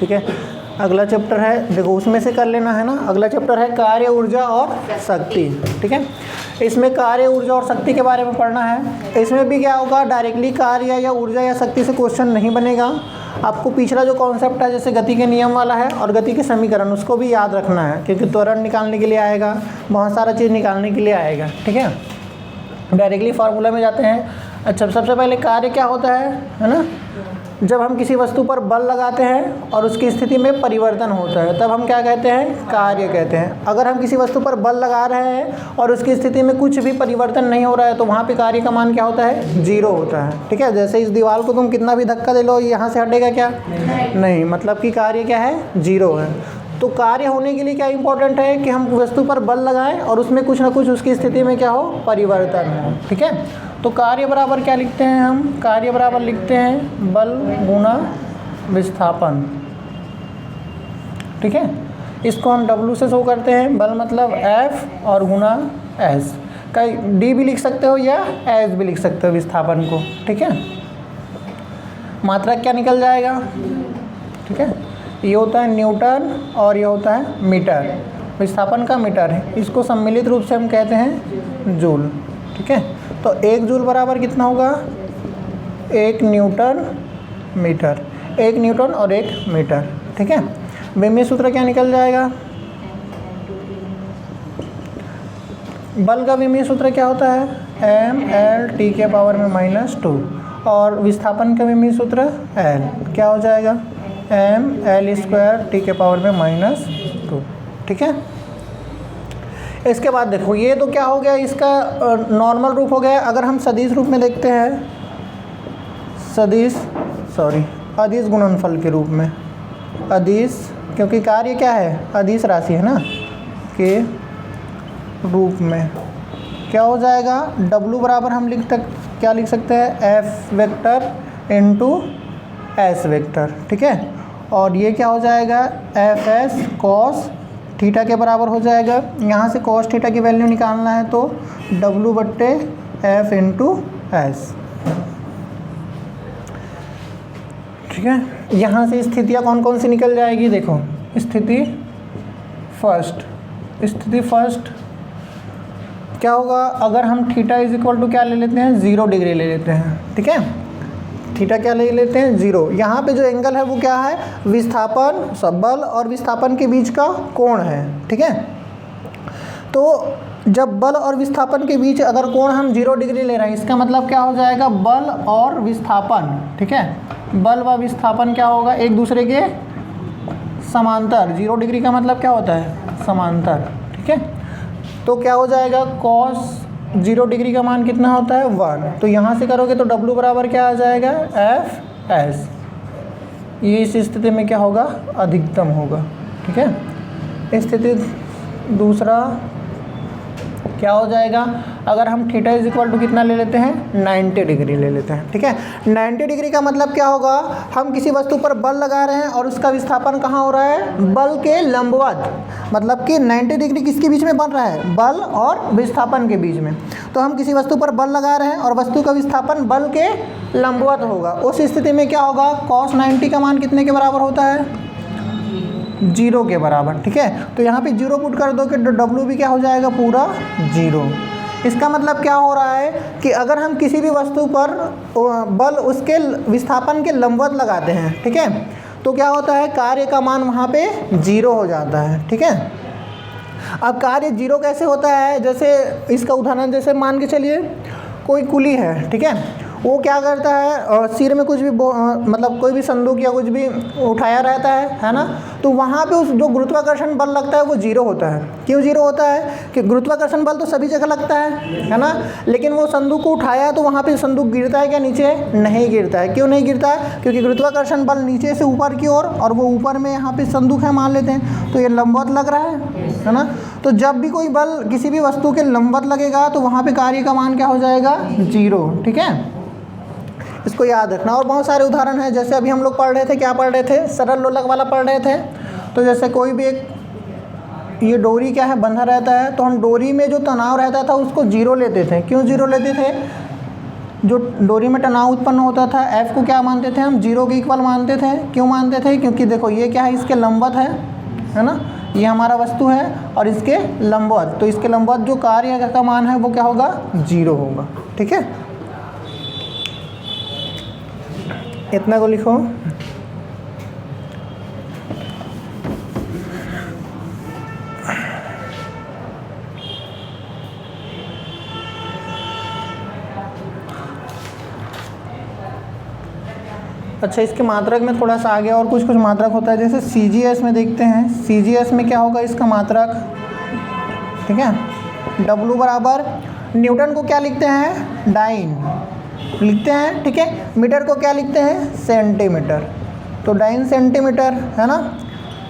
ठीक है। अगला चैप्टर है, देखो उसमें से कर लेना है ना। अगला चैप्टर है कार्य, ऊर्जा और शक्ति। ठीक है, इसमें कार्य, ऊर्जा और शक्ति के बारे में पढ़ना है। इसमें भी क्या होगा, डायरेक्टली कार्य या ऊर्जा या शक्ति से क्वेश्चन नहीं बनेगा। आपको पिछला जो कॉन्सेप्ट है जैसे गति के नियम वाला है और गति के समीकरण, उसको भी याद रखना है, क्योंकि त्वरण निकालने के लिए आएगा, बहुत सारा चीज़ निकालने के लिए आएगा। ठीक है, डायरेक्टली फार्मूला में जाते हैं। अच्छा, सबसे पहले कार्य क्या होता है ना। जब हम किसी वस्तु पर बल लगाते हैं और उसकी स्थिति में परिवर्तन होता है तब हम क्या कहते हैं, कार्य कहते हैं। अगर हम किसी वस्तु पर बल लगा रहे हैं और उसकी स्थिति में कुछ भी परिवर्तन नहीं हो रहा है तो वहाँ पे कार्य का मान क्या होता है, 0 होता है। ठीक है, जैसे इस दीवार को तुम कितना भी धक्का दे लो यहाँ से हटेगा क्या, नहीं, मतलब कि कार्य क्या है, 0 है। तो कार्य होने के लिए क्या इंपॉर्टेंट है कि हम वस्तु पर बल लगाएं और उसमें कुछ ना कुछ उसकी स्थिति में क्या हो, परिवर्तन हो। ठीक है, तो कार्य बराबर क्या लिखते हैं हम, कार्य बराबर लिखते हैं बल गुना विस्थापन। ठीक है, इसको हम W से शो करते हैं। बल मतलब F और गुना S का D भी लिख सकते हो या S भी लिख सकते हो विस्थापन को। ठीक है, मात्रा क्या निकल जाएगा। ठीक है, ये होता है न्यूटन और ये होता है मीटर, विस्थापन का मीटर है। इसको सम्मिलित रूप से हम कहते हैं जूल। ठीक है, तो 1 जूल बराबर कितना होगा, 1 न्यूटन मीटर, 1 न्यूटन और 1 मीटर। ठीक है, विमीय सूत्र क्या निकल जाएगा, बल का विमीय सूत्र क्या होता है, mL t के पावर में -2 और विस्थापन का विमीय सूत्र L क्या हो जाएगा, mL² t के पावर में -2। ठीक है, इसके बाद देखो ये तो क्या हो गया, इसका नॉर्मल रूप हो गया। अगर हम सदिश रूप में देखते हैं, अदिश गुणनफल के रूप में, अदिश, क्योंकि कार्य क्या है, अदिश राशि है ना, के रूप में क्या हो जाएगा, W बराबर हम क्या लिख सकते हैं, F vector into S vector. ठीक है, और ये क्या हो जाएगा, Fs cos थीटा के बराबर हो जाएगा। यहाँ से cos थीटा की वैल्यू निकालना है तो W/F इंटू S। ठीक है, यहाँ से स्थितियाँ कौन कौन सी निकल जाएगी, देखो स्थिति फर्स्ट क्या होगा, अगर हम थीटा = क्या ले लेते हैं, 0 डिग्री ले लेते हैं। ठीक है, थीटा क्या ले लेते हैं, 0। यहाँ पे जो एंगल है वो क्या है, विस्थापन, बल और विस्थापन के बीच का कोण है। ठीक है, तो जब बल और विस्थापन के बीच अगर कोण हम 0 डिग्री ले रहे हैं, इसका मतलब क्या हो जाएगा, बल और विस्थापन। ठीक है, बल व विस्थापन क्या होगा, एक दूसरे के समांतर। 0 डिग्री का मतलब क्या होता है, समांतर। ठीक है, तो क्या हो जाएगा, cos 0 डिग्री का मान कितना होता है, 1। तो यहाँ से करोगे तो W बराबर क्या आ जाएगा, Fs। ये इस स्थिति में क्या होगा, अधिकतम होगा। ठीक है, स्थिति दूसरा क्या हो जाएगा, अगर हम थीटा = कितना ले लेते हैं, 90 डिग्री ले लेते हैं। ठीक है, 90 डिग्री का मतलब क्या होगा, हम किसी वस्तु पर बल लगा रहे हैं और उसका विस्थापन कहाँ हो रहा है, बल के लंबवत, मतलब कि 90 डिग्री किसके बीच में बन रहा है, बल और विस्थापन के बीच में। तो हम किसी वस्तु पर बल लगा रहे हैं और वस्तु का विस्थापन बल के लंबवत होगा। उस स्थिति में क्या होगा, cos 90 का मान कितने के बराबर होता है, 0 के बराबर। ठीक है, तो यहाँ पे 0 पुट कर दो कि W भी क्या हो जाएगा, पूरा 0। इसका मतलब क्या हो रहा है कि अगर हम किसी भी वस्तु पर बल उसके विस्थापन के लंबवत लगाते हैं, ठीक है, तो क्या होता है, कार्य का मान वहाँ पे 0 हो जाता है। ठीक है, अब कार्य 0 कैसे होता है, जैसे इसका उदाहरण जैसे मान के चलिए कोई कुली है। ठीक है, वो क्या करता है, सिर में कुछ भी मतलब कोई भी संदूक या कुछ भी उठाया रहता है ना, तो वहाँ पे उस जो गुरुत्वाकर्षण बल लगता है वो 0 होता है। क्यों 0 होता है कि गुरुत्वाकर्षण बल तो सभी जगह लगता है ना, लेकिन वो संदूक को उठाया तो वहाँ पे संदूक गिरता है क्या, नीचे नहीं गिरता है। क्यों नहीं गिरता है, क्योंकि गुरुत्वाकर्षण बल नीचे से ऊपर की ओर और वो ऊपर में यहाँ पे संदूक है मान लेते हैं, तो ये लंबवत लग रहा है ना। तो जब भी कोई बल किसी भी वस्तु के लंबवत लगेगा तो वहाँ पे कार्य का मान क्या हो जाएगा, 0। ठीक है, इसको याद रखना। और बहुत सारे उदाहरण हैं, जैसे अभी हम लोग पढ़ रहे थे, क्या पढ़ रहे थे, सरल लोलक वाला पढ़ रहे थे। तो जैसे कोई भी एक ये डोरी क्या है, बंधा रहता है, तो हम डोरी में जो तनाव रहता था उसको 0 लेते थे। क्यों 0 लेते थे, जो डोरी में तनाव उत्पन्न होता था एफ को क्या मानते थे हम, 0 के इक्वल मानते थे। क्यों मानते थे, क्योंकि देखो ये क्या है, इसके लंबवत है ना, ये हमारा वस्तु है और इसके लंबवत, तो इसके लंबवत जो कार्य का मान है वो क्या होगा, 0 होगा। ठीक है, इतना को लिखो। अच्छा, इसके मात्रक में थोड़ा सा आगे और कुछ मात्रक होता है, जैसे CGS में देखते हैं। CGS में क्या होगा इसका मात्रक, ठीक है। W बराबर, न्यूटन को क्या लिखते हैं, डाइन लिखते हैं, ठीक है। मीटर को क्या लिखते हैं, सेंटीमीटर, तो डाइन सेंटीमीटर है ना।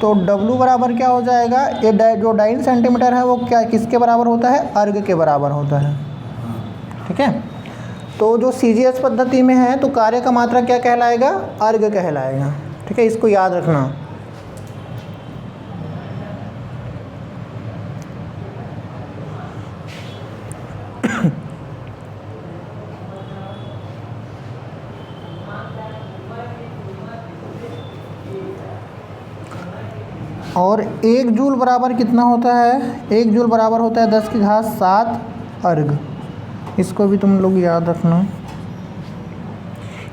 तो W बराबर क्या हो जाएगा, ये जो डाइन सेंटीमीटर है वो क्या किसके बराबर होता है, अर्ग के बराबर होता है। ठीक है, तो जो CGS पद्धति में है तो कार्य का मात्रा क्या कहलाएगा, अर्ग कहलाएगा। ठीक है, इसको याद रखना। और 1 जूल बराबर कितना होता है, 1 जूल बराबर होता है 10 की घात 7 अर्ग। इसको भी तुम लोग याद रखना।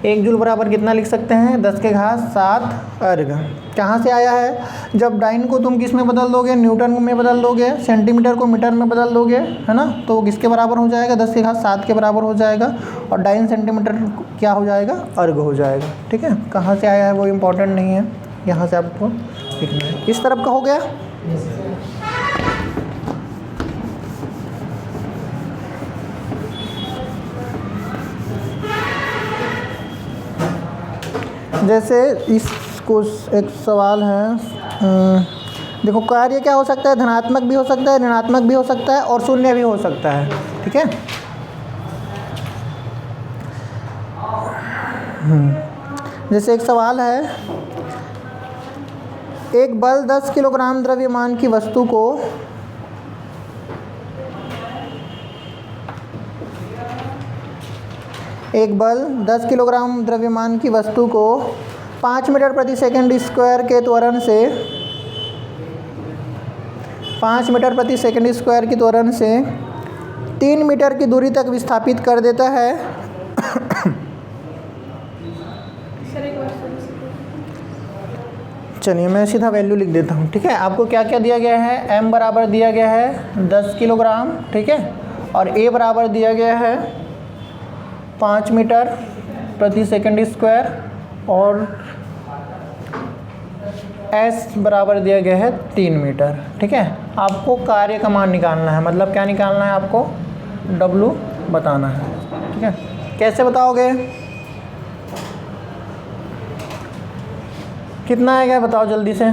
1 जूल बराबर कितना लिख सकते हैं, 10 के घात 7 अर्ग। कहाँ से आया है, जब डाइन को तुम किस में बदल दोगे, न्यूटन में बदल दोगे, सेंटीमीटर को मीटर में बदल दोगे, है ना, तो किसके बराबर हो जाएगा, 10 के घात 7 के बराबर हो जाएगा, और डाइन सेंटीमीटर क्या हो जाएगा, अर्ग हो जाएगा। ठीक है, कहाँ से आया है वो इम्पोर्टेंट नहीं है, यहाँ से आपको लिखना है। इस तरफ का हो गया। जैसे इसको एक सवाल है, देखो कार्य क्या हो सकता है, धनात्मक भी हो सकता है, ऋणात्मक भी हो सकता है और शून्य भी हो सकता है। ठीक है, जैसे एक सवाल है, एक बल 10 किलोग्राम द्रव्यमान की वस्तु को एक बल 10 किलोग्राम द्रव्यमान की वस्तु को 5 मीटर प्रति सेकंड स्क्वायर के त्वरण से 5 मीटर प्रति सेकंड स्क्वायर की त्वरण से 3 मीटर की दूरी तक विस्थापित कर देता है। चलिए मैं सीधा वैल्यू लिख देता हूँ। ठीक है, आपको क्या क्या दिया गया है, m बराबर दिया गया है 10 किलोग्राम, ठीक है, और a बराबर दिया गया है 5 मीटर प्रति सेकंड स्क्वायर, और s बराबर दिया गया है 3 मीटर। ठीक है, आपको कार्य का मान निकालना है, मतलब क्या निकालना है, आपको w बताना है। ठीक है, कैसे बताओगे, कितना आएगा बताओ जल्दी से।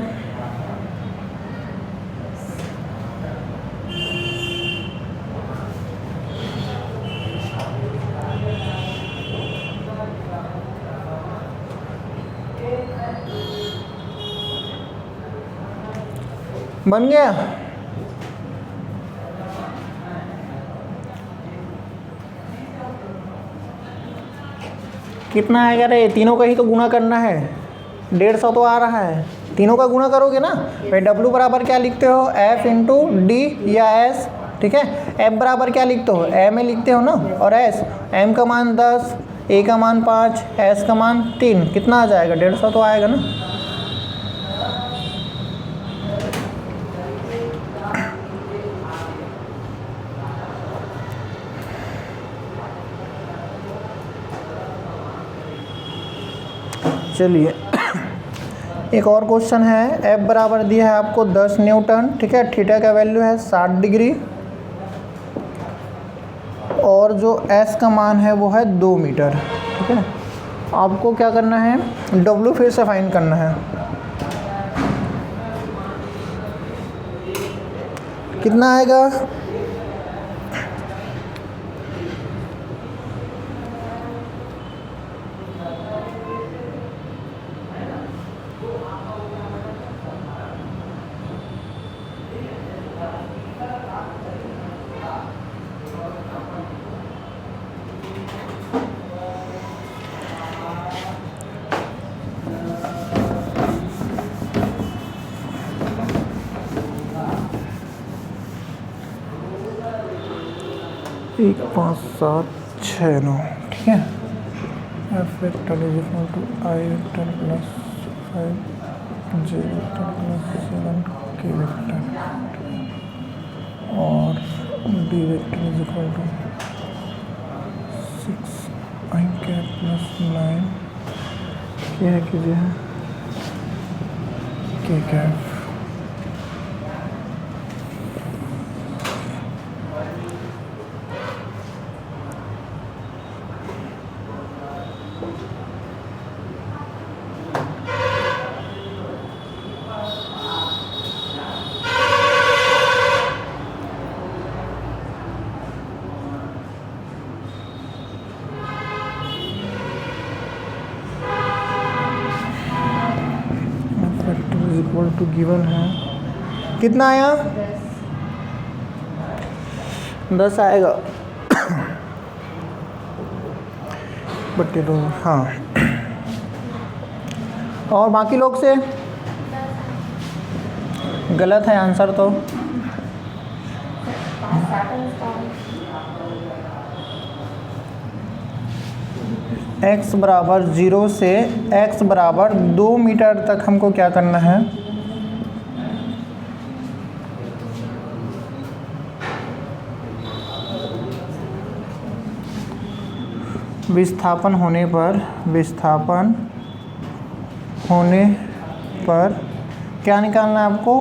बन गया, कितना आएगा रे, तीनों का ही तो गुणा करना है, 150 तो आ रहा है, तीनों का गुणा करोगे ना। भाई W बराबर क्या लिखते हो, F इंटू डी या S। ठीक है, F बराबर क्या लिखते हो, M में लिखते हो ना, और S, M का मान 10, A का मान 5, S का मान 3, कितना आ जाएगा, 150 तो आएगा ना। चलिए एक और क्वेश्चन है, F बराबर दिया है आपको 10 न्यूटन, ठीक है, थीटा का वैल्यू है 60 डिग्री, और जो S का मान है वो है 2 मीटर। ठीक है, आपको क्या करना है, W फिर से फाइंड करना है। कितना आएगा, 15769, ठीक है। F vector is equal to I vector plus 5 J vector plus 7 K vector, और B vector is equal to 6 I cap plus 9 क्या है कीजिए के कैप। इक्वल टू गिवन है कितना आया 10 आएगा बट्टे दो, हाँ। और बाकी लोग से गलत है आंसर तो। x बराबर 0 से x बराबर 2 मीटर तक हमको क्या करना है, विस्थापन होने पर क्या निकालना है आपको,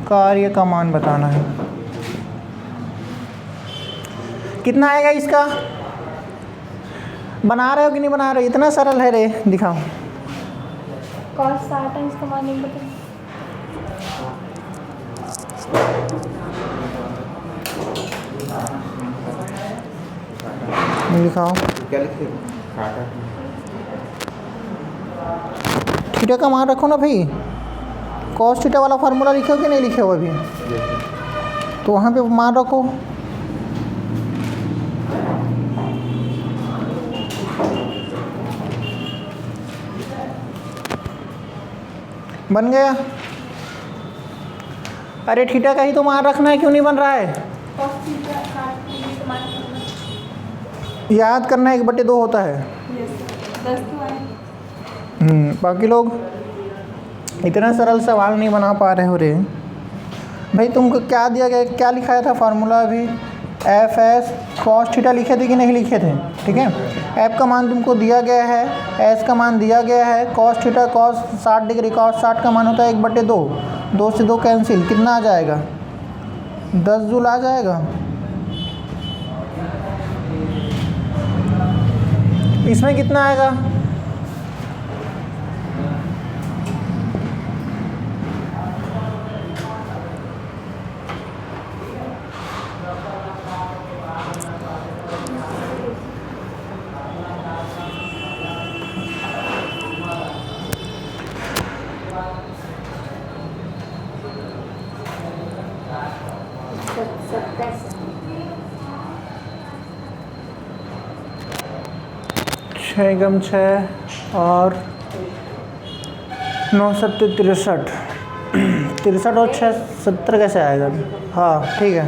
कार्य का मान बताना है। कितना आएगा इसका, बना रहे हो कि नहीं बना रहे हो, इतना सरल है रे, दिखाओ। cos 60 है, इसका मान नहीं बताओ। लिखाओ क्या लिखे थीटा का मान रखो ना भाई, cos थीटा वाला फार्मूला लिखे हो कि नहीं लिखे हो अभी, तो वहाँ पे मान रखो। बन गया। अरे थीटा का ही तो मान रखना है, क्यों नहीं बन रहा है, cos थीटा 60 का मान याद करना है 1/2 होता है। 10 तो आए। बाकी लोग इतना सरल सवाल नहीं बना पा रहे हो रे भाई। तुमको क्या दिया गया, क्या लिखाया था फार्मूला अभी, एफ एस कॉस थीटा लिखे थे कि नहीं लिखे थे, ठीक है। एफ का मान तुमको दिया गया है, एस का मान दिया गया है, cos theta cos 60 degree, cos 60 का मान होता है 1/2, 2 से 2 कैंसिल, कितना आ जाएगा 10 जूल आ जाएगा। इसमें कितना आएगा, छः गम 6 और 9 7 63, 63 और 6 70 कैसे आएगा, हाँ ठीक है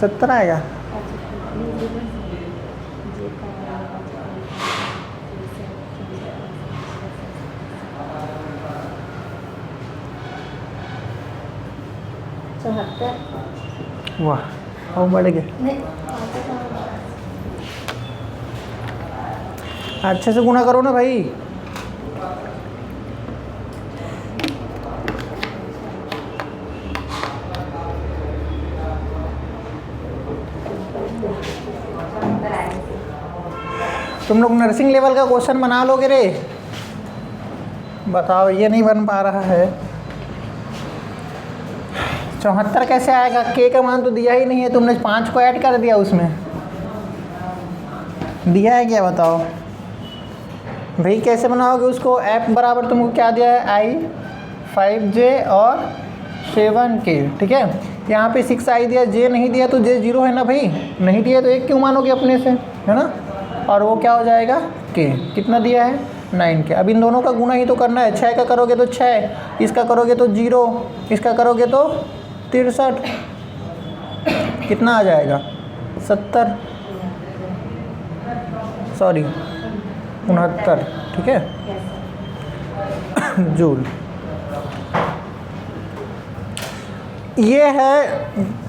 70 आएगा। वाह और बढ़ गए, अच्छे से गुना करो ना भाई। तुम लोग नर्सिंग लेवल का क्वेश्चन बना लोगे रे, बताओ ये नहीं बन पा रहा है। 74 कैसे आएगा, के का मान तो दिया ही नहीं है, तुमने 5 को ऐड कर दिया उसमें, दिया है क्या बताओ भाई, कैसे बनाओगे उसको। एफ बराबर तुमको क्या दिया है, आई 5J और 7K, ठीक है। यहाँ पे 6I दिया, J नहीं दिया तो J 0 है ना भाई, नहीं दिया तो 1 क्यों मानोगे अपने से, है ना। और वो क्या हो जाएगा K, कितना दिया है 9K। अब इन दोनों का गुना ही तो करना है, 6 का करोगे तो 6, इसका करोगे तो 0, इसका करोगे तो 63, कितना आ जाएगा 69, ठीक है, जूल। ये है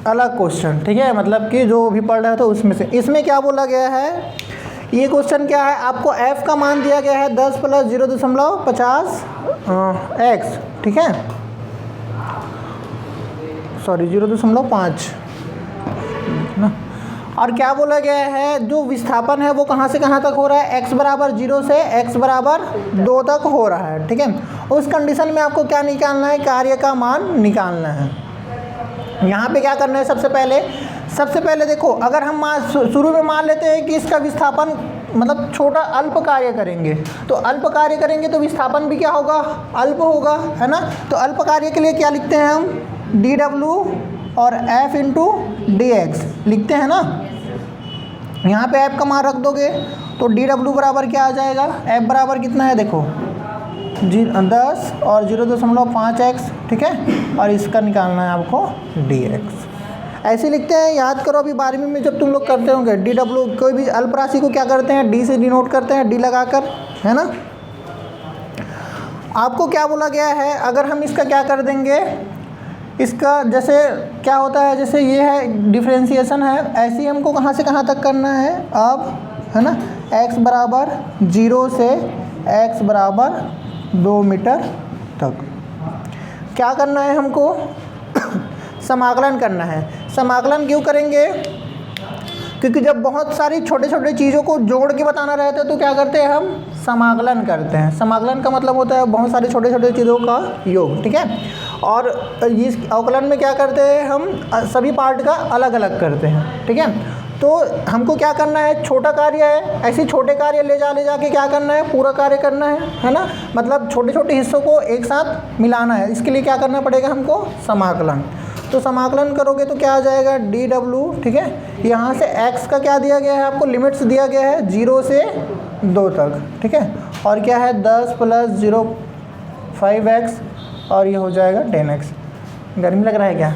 अलग क्वेश्चन, ठीक है, मतलब कि जो भी पढ़ रहे हो तो उसमें से। इसमें क्या बोला गया है, ये क्वेश्चन क्या है, आपको f का मान दिया गया है 10 + 0.50 x, ठीक है, 0.5 ना। और क्या बोला गया है, जो विस्थापन है वो कहाँ से कहाँ तक हो रहा है, x बराबर 0 से x बराबर 2 तक हो रहा है, ठीक है। उस कंडीशन में आपको क्या निकालना है, कार्य का मान निकालना है। यहाँ पे क्या करना है, सबसे पहले देखो, अगर हम शुरू में मान लेते हैं कि इसका विस्थापन मतलब छोटा अल्प कार्य करेंगे, तो अल्प कार्य करेंगे तो विस्थापन भी क्या होगा, अल्प होगा, है ना। तो अल्प कार्य के लिए क्या लिखते हैं हम, dw और f इंटू dx लिखते हैं ना। यहाँ पे f का मान रख दोगे तो dw बराबर क्या आ जाएगा, f बराबर कितना है देखो 10 और 0.5x, ठीक है, और इसका निकालना है आपको dx। ऐसे लिखते हैं, याद करो, अभी 12वीं में जब तुम लोग करते होंगे dw, कोई भी अल्प राशि को क्या करते हैं, d से डिनोट करते हैं, d लगाकर, है ना। आपको क्या बोला गया है, अगर हम इसका क्या कर देंगे, इसका जैसे क्या होता है, जैसे ये है डिफरेंशिएशन है, ऐसे ही हमको कहाँ से कहाँ तक करना है अब, है ना, x बराबर 0 से x बराबर 2 मीटर तक क्या करना है हमको समाकलन करना है। समाकलन क्यों करेंगे, क्योंकि जब बहुत सारी छोटे छोटे चीज़ों को जोड़ के बताना रहता है तो क्या करते हैं, हम समाकलन करते हैं। समाकलन का मतलब होता है बहुत सारी छोटे छोटे चीज़ों का योग, ठीक है। और इस अवकलन में क्या करते हैं, हम सभी पार्ट का अलग अलग करते हैं, ठीक है। तो हमको क्या करना है, छोटा कार्य है, ऐसे छोटे कार्य ले जाके क्या करना है, पूरा कार्य करना है ना। मतलब छोटे छोटे हिस्सों को एक साथ मिलाना है, इसके लिए क्या करना पड़ेगा हमको, समाकलन। तो समाकलन करोगे तो क्या आ जाएगा, dw, ठीक है। यहाँ से x का क्या दिया गया है, आपको लिमिट्स दिया गया है 0 से 2 तक, ठीक है। और क्या है 10 + 0.5x और ये हो जाएगा 10x। गर्मी लग रहा है क्या,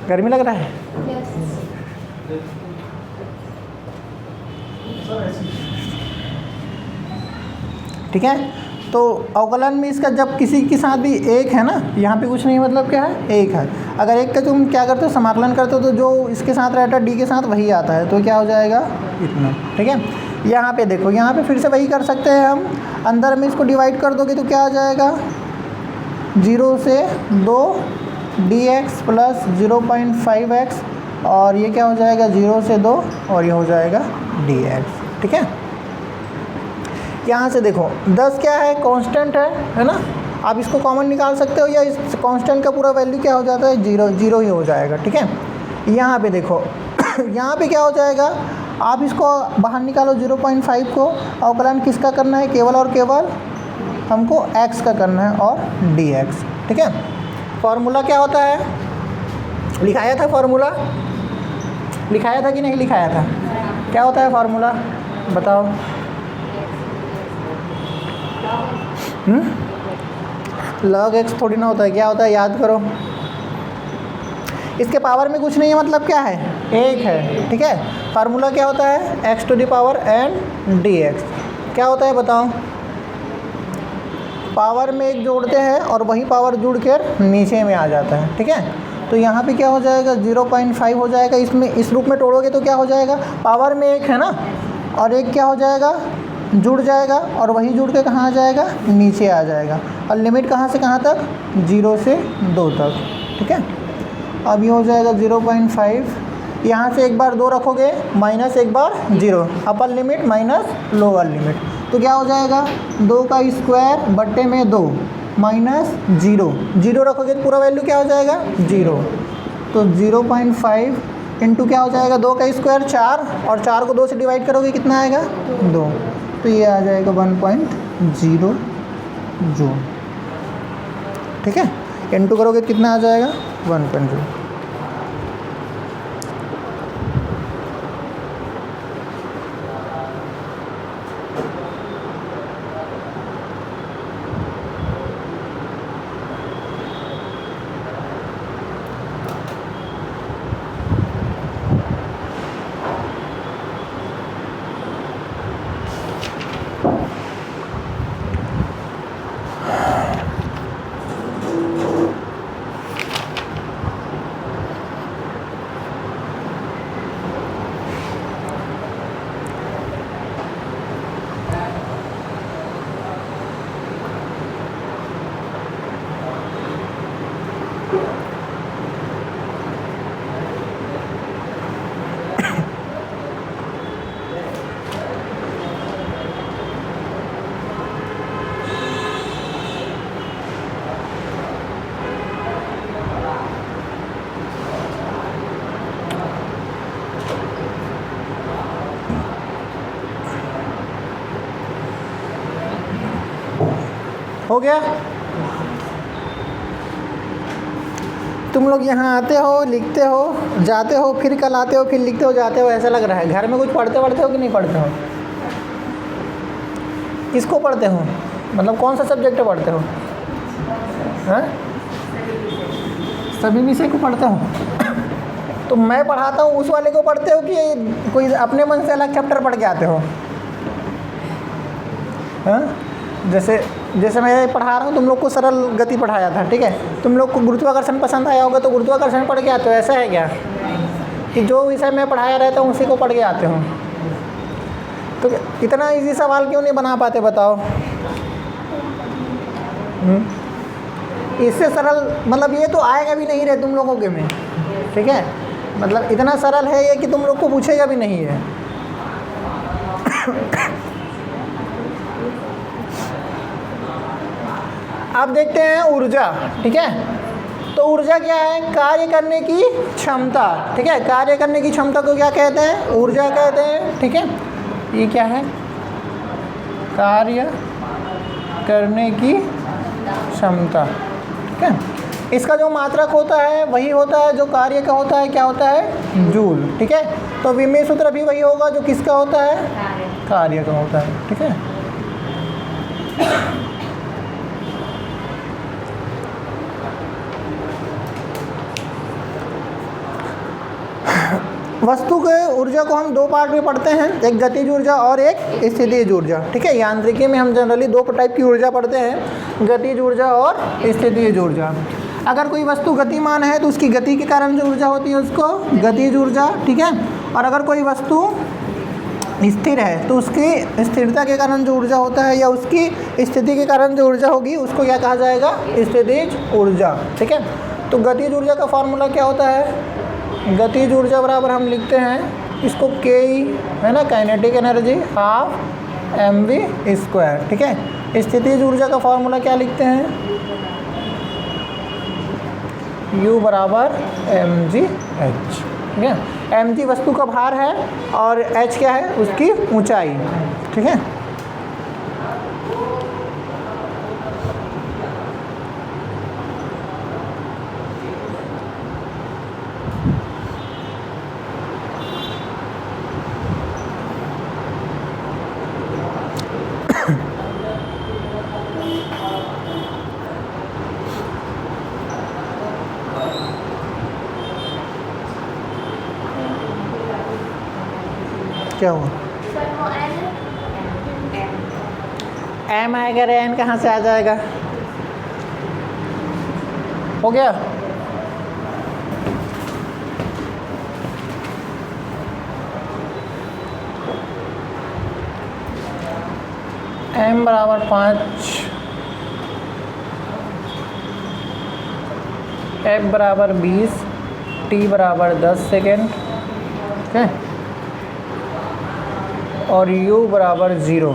गर्मी लग रहा है, ठीक है। तो अवकलन में इसका जब किसी के साथ भी एक है ना, यहाँ पे कुछ नहीं, मतलब क्या है, एक है। अगर एक का तुम क्या करते हो, समाकलन करते हो, तो जो इसके साथ रहता है d के साथ वही आता है, तो क्या हो जाएगा इतना, ठीक है। यहाँ पे देखो, यहाँ पे फिर से वही कर सकते हैं हम, अंदर में इसको डिवाइड कर दोगे तो क्या आ जाएगा 0 से 2 dx + 0.5x और ये क्या हो जाएगा 0 से 2 और ये हो जाएगा dx, ठीक है। यहाँ से देखो 10 क्या है, कांस्टेंट है ना। आप इसको कॉमन निकाल सकते हो, या इस कांस्टेंट का पूरा वैल्यू क्या हो जाता है, 0 ही हो जाएगा, ठीक है। यहाँ पे देखो यहाँ पे क्या हो जाएगा, आप इसको बाहर निकालो 0.5 को, अवकलन किसका करना है, केवल और केवल हमको x का करना है और dx, ठीक है। फॉर्मूला क्या होता है, लिखाया था फॉर्मूला, लिखाया था कि नहीं लिखाया था, क्या होता है फॉर्मूला बताओ। log x थोड़ी ना होता है, क्या होता है, याद करो। इसके पावर में कुछ नहीं है, मतलब क्या है, एक है, ठीक है। फार्मूला क्या होता है, x to the power n dx। क्या होता है बताओ, पावर में एक जोड़ते हैं और वही पावर जुड़ कर नीचे में आ जाता है, ठीक है। तो यहाँ पे क्या हो जाएगा 0.5 हो जाएगा, इसमें इस रूप में तोड़ोगे तो क्या हो जाएगा, पावर में एक है ना, और एक क्या हो जाएगा, जुड़ जाएगा, और वही जुड़ के कहाँ आ जाएगा, नीचे आ जाएगा। और लिमिट कहाँ से कहाँ तक, 0 से 2 तक, ठीक है। अब ये हो जाएगा 0.5, यहाँ से एक बार 2 रखोगे माइनस एक बार 0, upper limit minus lower limit, तो क्या हो जाएगा 2 का स्क्वायर बट्टे में 2 माइनस 0 रखोगे तो पूरा वैल्यू क्या हो जाएगा 0। तो 0.5 इंटू क्या हो जाएगा, 2 का स्क्वायर 4, और 4 को 2 से डिवाइड करोगे कितना आएगा 2, तो ये आ जाएगा 1.0 जूल, ठीक है। इंटू करोगे तो कितना आ जाएगा 1.0। हो गया। तुम लोग यहाँ आते हो, लिखते हो, जाते हो, फिर कल आते हो, फिर लिखते हो, जाते हो, ऐसा लग रहा है। घर में कुछ पढ़ते हो कि नहीं पढ़ते हो? किसको पढ़ते हो? मतलब कौन सा सब्जेक्ट पढ़ते हो? हाँ, सभी विषय को पढ़ते हो। तो मैं पढ़ाता हूँ उस वाले को पढ़ते हो कि कोई अपने मन से अलग चैप्टर पढ़ के आते हो? हाँ, जैसे मैं पढ़ा रहा हूँ, तुम लोग को सरल गति पढ़ाया था, ठीक है, तुम लोग को गुरुत्वाकर्षण पसंद आया होगा तो गुरुत्वाकर्षण पढ़ के आते हो, ऐसा है क्या? कि जो विषय मैं पढ़ाया रहता हूँ उसी को पढ़ के आते हो? तो इतना इजी सवाल क्यों नहीं बना पाते बताओ? इससे सरल मतलब ये तो आएगा भी नहीं रहे तुम लोगों के में, ठीक है, मतलब इतना सरल है ये कि तुम लोग को पूछेगा भी नहीं है। अब देखते हैं ऊर्जा, ठीक है। तो ऊर्जा क्या है? कार्य करने की क्षमता, ठीक है, कार्य करने की क्षमता को क्या कहते हैं? ऊर्जा कहते हैं, ठीक है। ये क्या है? कार्य करने की क्षमता, ठीक है। इसका जो मात्रक होता है वही होता है जो कार्य का होता है, क्या होता है? जूल, ठीक है। तो विमेय सूत्र भी वही होगा जो किसका होता है? कार्य का होता है, ठीक है। वस्तु के ऊर्जा को हम दो पार्ट में पढ़ते हैं, एक गतिज ऊर्जा और एक स्थितिज ऊर्जा, ठीक है। यांत्रिकी में हम जनरली दो टाइप की ऊर्जा पढ़ते हैं, गतिज ऊर्जा और स्थितिज ऊर्जा। अगर कोई वस्तु गतिमान है तो उसकी गति के कारण जो ऊर्जा होती है उसको गतिज ऊर्जा, ठीक है। और अगर कोई वस्तु स्थिर है तो उसकी स्थिरता के कारण जो ऊर्जा होता है या उसकी स्थिति के कारण जो ऊर्जा होगी उसको क्या कहा जाएगा? स्थितिज ऊर्जा, ठीक है। तो गतिज ऊर्जा का फॉर्मूला क्या होता है? गतिज ऊर्जा बराबर हम लिखते हैं इसको के ई, है ना, काइनेटिक एनर्जी हाफ mv², ठीक है। स्थितिज ऊर्जा का फॉर्मूला क्या लिखते हैं? U बराबर mgh, ठीक है। mg वस्तु का भार है और h क्या है? उसकी ऊंचाई, ठीक है। क्या हुआ? एम आएगा, एन कहाँ से आ जाएगा? हो गया? एम बराबर 5, एफ बराबर 20, टी बराबर 10 सेकेंड, ठीक है, और U बराबर 0।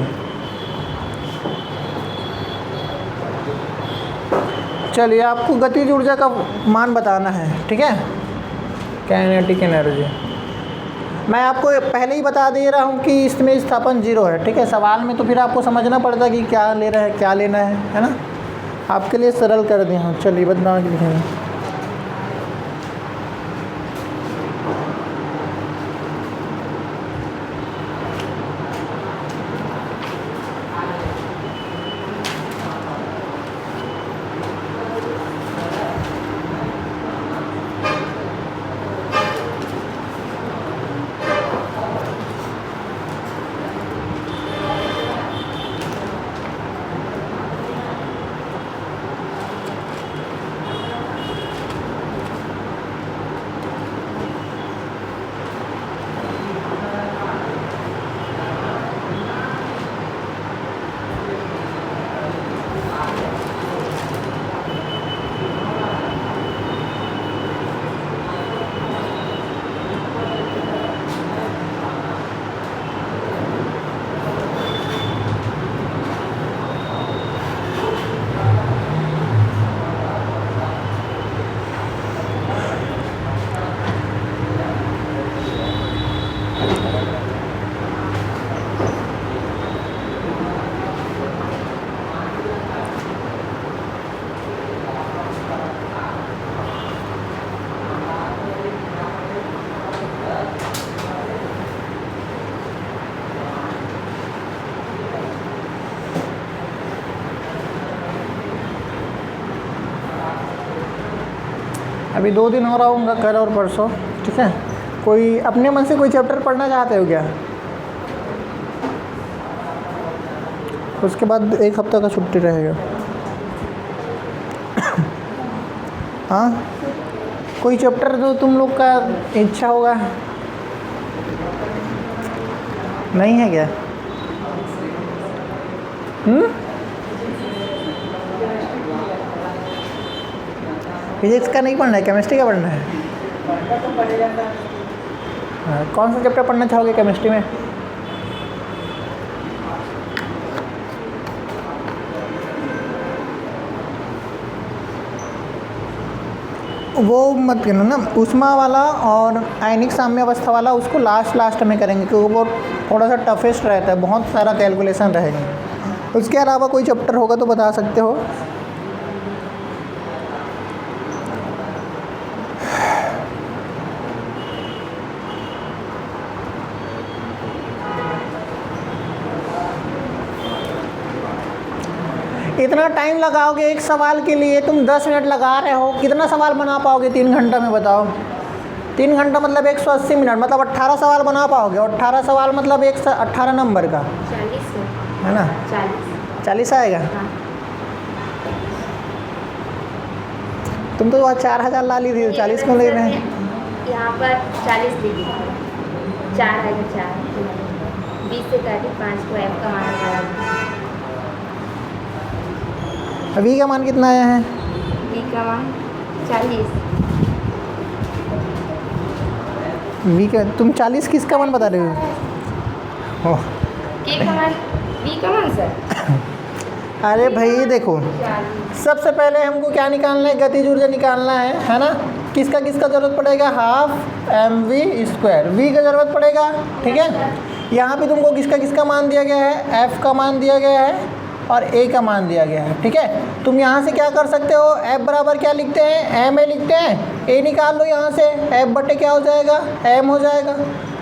चलिए आपको गतिज ऊर्जा का मान बताना है, ठीक है, काइनेटिक एनर्जी। मैं आपको पहले ही बता दे रहा हूँ कि इसमें विस्थापन 0 है, ठीक है। सवाल में तो फिर आपको समझना पड़ता कि क्या ले रहे हैं, क्या लेना है ना। आपके लिए सरल कर दिया हूँ। चलिए बदनाम लिखेंगे। अभी 2 दिन और आऊँगा, कल और परसों, ठीक है। कोई अपने मन से कोई चैप्टर पढ़ना चाहते हो क्या? उसके बाद 1 हफ्ता का छुट्टी रहेगा। हाँ, कोई चैप्टर जो तुम लोग का इच्छा होगा? नहीं है क्या? फिजिक्स का नहीं पढ़ना है, केमिस्ट्री का पढ़ना है। हाँ, कौन सा चैप्टर पढ़ना चाहोगे केमिस्ट्री में? वो मत करना ना, ऊष्मा वाला और आयनिक साम्यावस्था वाला, उसको लास्ट में करेंगे क्योंकि वो थोड़ा सा टफेस्ट रहता है, बहुत सारा कैलकुलेशन रहेगा। उसके अलावा कोई चैप्टर होगा तो बता सकते हो। इतना टाइम लगाओगे एक सवाल के लिए, तुम 10 मिनट लगा रहे हो, कितना सवाल बना पाओगे 3 घंटा में बताओ? 3 घंटा मतलब 180 मिनट, मतलब 18 सवाल बना पाओगे। और 18 सवाल मतलब 18 नंबर का 40 है ना? 40 आएगा। हाँ। तुम तो 4000 ला ली थी, 40 क्यों ले रहे हैं? यहाँ पर 40 दे दीजिए, 4 है 4, 20 से काटी 5 को F का मान लगाया। वी का मान कितना आया है? V का मान 40। वी का तुम 40 किसका मान बता रहे हो? ओह, K का मान, V का मान सर। अरे भाई देखो, 40। सबसे पहले हमको क्या निकालना है? गतिज ऊर्जा निकालना है ना? किसका किसका ज़रूरत पड़ेगा? हाफ mv², v का ज़रूरत पड़ेगा, ठीक है। यहाँ पे तुमको किसका किसका मान दिया गया है? f का मान दिया गया है और a का मान दिया गया है, ठीक है। तुम यहाँ से क्या कर सकते हो? f बराबर क्या लिखते हैं? ma लिखते हैं। a निकाल लो यहाँ से, f बटे क्या हो जाएगा? m हो जाएगा।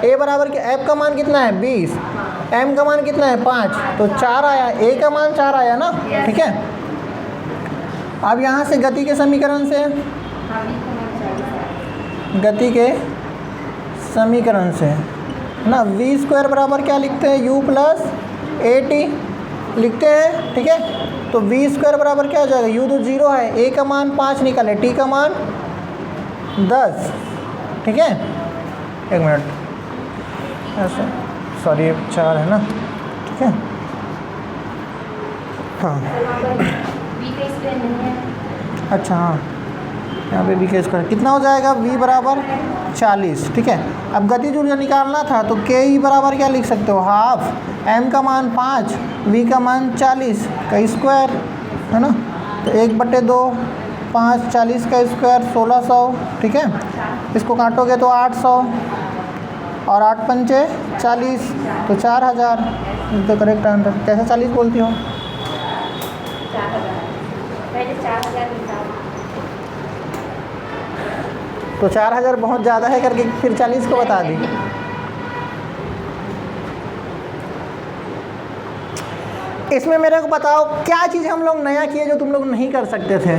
a बराबर क्या? f का मान कितना है? 20। m का मान कितना है? 5। तो 4 आया, a का मान 4 आया ना, ठीक है। अब यहाँ से गति के समीकरण से, गति के समीकरण से ना, v² बराबर क्या लिखते हैं? u प्लस at लिखते हैं, ठीक है। तो v² बराबर क्या हो जाएगा? u तो 0 है, a का मान 5 निकाले, t का मान 10, ठीक है। 1 मिनट, ऐसा सॉरी 4 है ना, ठीक है। हाँ अच्छा, हाँ यहाँ पे v का स्क्वायर कितना हो जाएगा? v बराबर 40, ठीक है। अब गतिज ऊर्जा निकालना था तो के ई बराबर क्या लिख सकते हो? हाफ m का मान 5, v का मान 40 का स्क्वायर, है ना। तो 1/2, 5, 40 का स्क्वायर 1600, ठीक है। इसको काटोगे तो 800 और 8 पंचे 40, तो 4000 तो करेक्ट आंसर। कैसे 40 बोलती हो? 4000 तो 4000 बहुत ज़्यादा है करके फिर 40 को बता दी। इसमें मेरे को बताओ क्या चीज़ हम लोग नया किए जो तुम लोग नहीं कर सकते थे?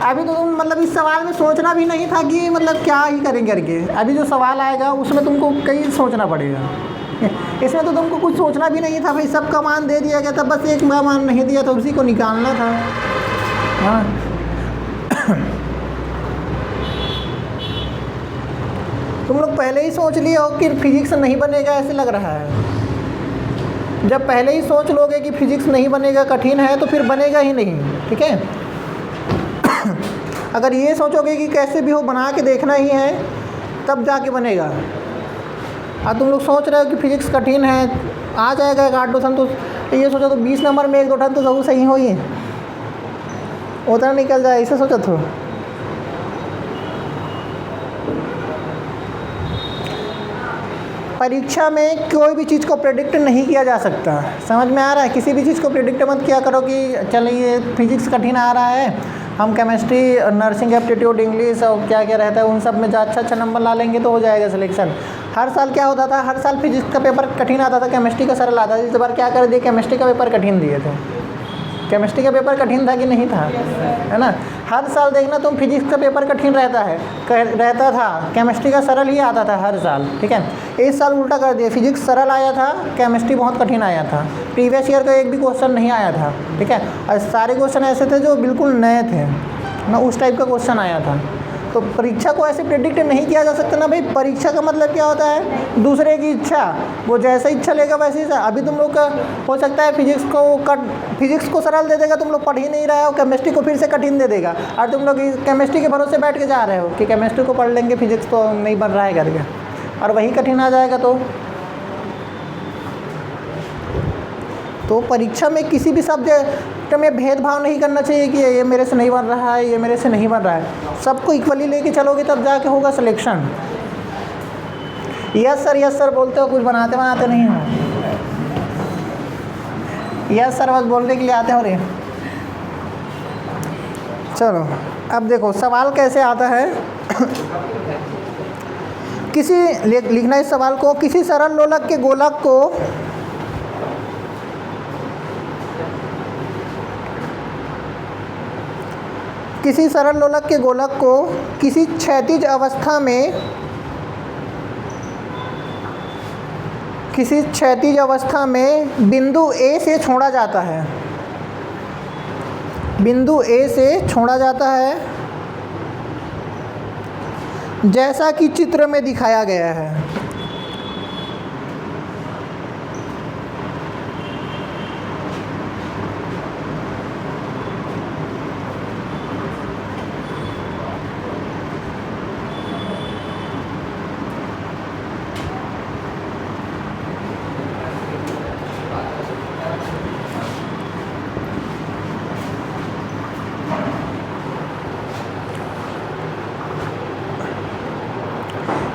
अभी तो तुम मतलब इस सवाल में सोचना भी नहीं था कि मतलब क्या ही करेंगे करके। अभी जो सवाल आएगा उसमें तुमको कई सोचना पड़ेगा। इसमें तो तुमको कुछ सोचना भी नहीं था भाई, सबका मान दे दिया गया था, बस एक का मान नहीं दिया तो उसी को निकालना था। हाँ तुम लोग पहले ही सोच लिए हो कि फिजिक्स नहीं बनेगा, ऐसे लग रहा है। जब पहले ही सोच लोगे कि फिजिक्स नहीं बनेगा, कठिन है, तो फिर बनेगा ही नहीं, ठीक है। अगर ये सोचोगे कि कैसे भी हो बना के देखना ही है, तब जाके बनेगा। अब तुम लोग सोच रहे हो कि फिजिक्स कठिन है, आ जाएगा 8-2 तो ये सोचो तो 20 नंबर में 1-2 तो ज़रूर सही हो ही उतना निकल जाए, इसे सोचा तो। परीक्षा में कोई भी चीज़ को प्रेडिक्ट नहीं किया जा सकता, समझ में आ रहा है? किसी भी चीज़ को प्रेडिक्ट मत किया करो कि चलिए फिजिक्स कठिन आ रहा है, हम केमिस्ट्री, नर्सिंग एप्टीट्यूड, इंग्लिश और क्या क्या रहता है उन सब में अच्छा नंबर ला लेंगे तो हो जाएगा सिलेक्शन। हर साल क्या होता था? हर साल फिजिक्स का पेपर कठिन आता था, केमिस्ट्री का सरल आता था। इस बार क्या कर दिए? केमिस्ट्री का पेपर कठिन दिए थे। केमिस्ट्री का पेपर कठिन था कि नहीं था? है ना, हर साल देखना तुम फिजिक्स का पेपर कठिन रहता था, केमिस्ट्री का सरल ही आता था हर साल। ठीक है, इस साल उल्टा कर दिया, फिजिक्स सरल आया था, केमिस्ट्री बहुत कठिन आया था। प्रीवियस ईयर का एक भी क्वेश्चन नहीं आया था। ठीक है, और सारे क्वेश्चन ऐसे थे जो बिल्कुल नए थे ना, उस टाइप का क्वेश्चन आया था। तो परीक्षा को ऐसे प्रेडिक्ट नहीं किया जा सकता ना भाई। परीक्षा का मतलब क्या होता है? दूसरे की इच्छा, वो जैसा इच्छा लेगा वैसे ही। अभी तुम लोग का हो सकता है फिजिक्स को सरल दे देगा, तुम लोग पढ़ ही नहीं रहे हो, केमिस्ट्री को फिर से कठिन दे देगा, और तुम लोग केमिस्ट्री के भरोसे बैठ के जा रहे हो कि केमिस्ट्री को पढ़ लेंगे, फिजिक्स तो नहीं बन रहा है करके, और वही कठिन आ जाएगा। तो परीक्षा में किसी भी सब्जेक्ट में भेदभाव नहीं करना चाहिए कि ये मेरे से नहीं बन रहा है, ये मेरे से नहीं बन रहा है। सबको इक्वली लेके चलोगे तब जाके होगा सिलेक्शन। यस सर बोलते हो, कुछ बनाते नहीं हो। यस सर बस बोलने के लिए आते हो रे। चलो अब देखो सवाल कैसे आता है। लिखना इस सवाल को, किसी सरल लोलक के गोलक को किसी क्षैतिज अवस्था में बिंदु ए से छोड़ा जाता है। बिंदु ए से छोड़ा जाता है जैसा कि चित्र में दिखाया गया है।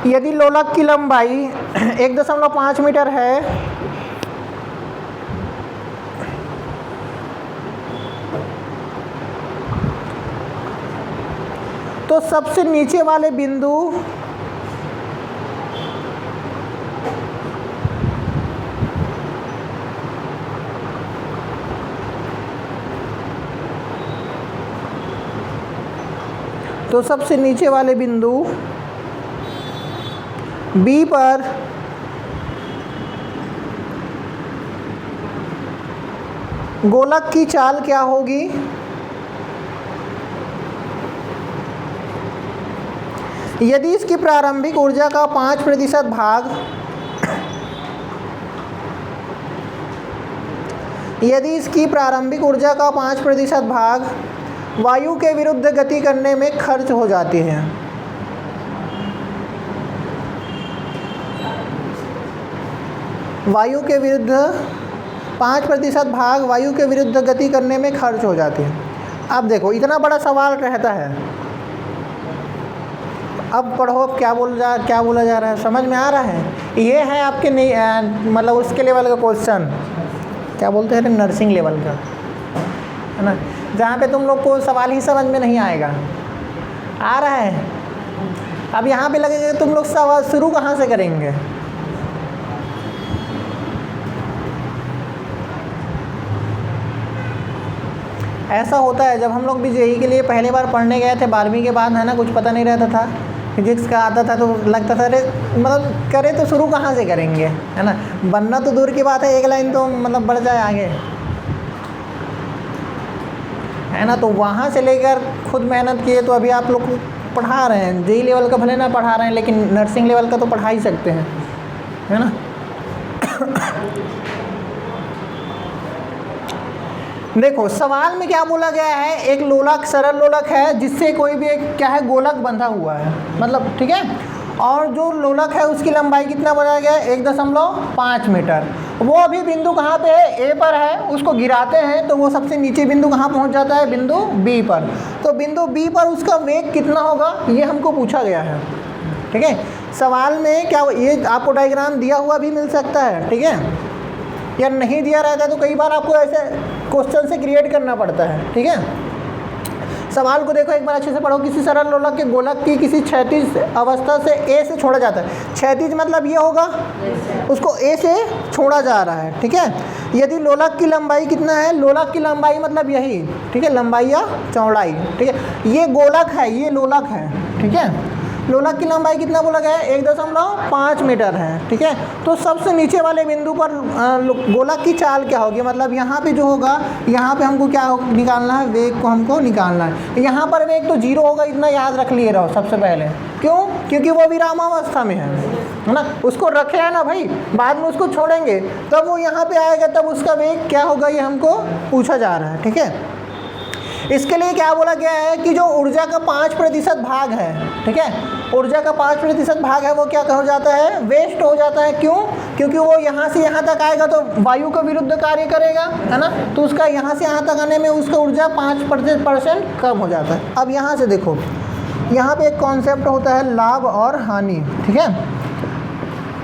यदि लोलक की लंबाई 1.5 मीटर है तो सबसे नीचे वाले बिंदु B पर गोलक की चाल क्या होगी? यदि इसकी प्रारंभिक ऊर्जा का 5% भाग वायु के विरुद्ध गति करने में खर्च हो जाती है। वायु के विरुद्ध 5% भाग वायु के विरुद्ध गति करने में खर्च हो जाती है। अब देखो इतना बड़ा सवाल रहता है, अब पढ़ो क्या बोला जा रहा है, समझ में आ रहा है? ये है आपके नहीं मतलब उसके लेवल का क्वेश्चन, क्या बोलते हैं, नर्सिंग लेवल का, है ना, जहाँ पे तुम लोग को सवाल ही समझ में नहीं आएगा। आ रहा है? अब यहाँ पे लगेगा तुम लोग सवाल शुरू कहाँ से करेंगे? ऐसा होता है, जब हम लोग भी जेईई के लिए पहली बार पढ़ने गए थे 12वीं के बाद, है ना, कुछ पता नहीं रहता था, फिजिक्स का आता था तो लगता था अरे मतलब करें तो शुरू कहाँ से करेंगे, है ना, बनना तो दूर की बात है, एक लाइन तो मतलब बढ़ जाए आगे, है ना। तो वहाँ से लेकर खुद मेहनत किए तो अभी आप लोग को पढ़ा रहे हैं। जेईई लेवल का भले ना पढ़ा रहे हैं, लेकिन नर्सिंग लेवल का तो पढ़ा ही सकते हैं, है ना। देखो सवाल में क्या बोला गया है, एक लोलक सरल लोलक है जिससे कोई भी एक क्या है गोलक बंधा हुआ है, मतलब ठीक है, और जो लोलक है उसकी लंबाई कितना बताया गया है, 1.5 मीटर। वो अभी बिंदु कहाँ पे है, ए पर है, उसको गिराते हैं तो वो सबसे नीचे बिंदु कहाँ पहुँच जाता है, बिंदु बी पर। तो बिंदु बी पर उसका वेग कितना होगा ये हमको पूछा गया है, ठीक है। सवाल में क्या ये आपको डायग्राम दिया हुआ भी मिल सकता है, ठीक है, या नहीं दिया रहता है तो कई बार आपको ऐसे क्वेश्चन से क्रिएट करना पड़ता है, ठीक है। सवाल को देखो एक बार अच्छे से पढ़ो। किसी सरल लोलक के गोलक की किसी क्षैतिज अवस्था से ए से छोड़ा जाता है। क्षैतिज मतलब ये होगा, उसको ए से छोड़ा जा रहा है, ठीक है। यदि लोलक की लंबाई कितना है, लोलक की लंबाई मतलब यही, ठीक है, लंबाई या चौड़ाई, ठीक है। ये गोलक है, ये लोलक है, ठीक है। लोलक की लंबाई कितना बोला गया है, 1.5 मीटर है, ठीक है। तो सबसे नीचे वाले बिंदु पर गोलक की चाल क्या होगी, मतलब यहाँ पे जो होगा, यहाँ पे हमको क्या निकालना है, वेग को हमको निकालना है। यहाँ पर वेग तो 0 होगा, इतना याद रख लिए रहो सबसे पहले। क्यों? क्योंकि वो विरामावस्था में है ना, उसको रखे है ना भाई, बाद में उसको छोड़ेंगे तब वो यहाँ पे आएगा, तब उसका वेग क्या होगा, ये हमको पूछा जा रहा है, ठीक है। इसके लिए क्या बोला गया है कि जो ऊर्जा का 5% भाग है, ठीक है, ऊर्जा का 5% भाग है, वो क्या हो जाता है, वेस्ट हो जाता है। क्यों? क्योंकि वो यहाँ से यहाँ तक आएगा तो वायु के विरुद्ध कार्य करेगा, है ना, तो उसका यहाँ से यहाँ तक आने में उसका ऊर्जा 5% कम हो जाता है। अब यहाँ से देखो, यहाँ पे एक कॉन्सेप्ट होता है लाभ और हानि, ठीक है।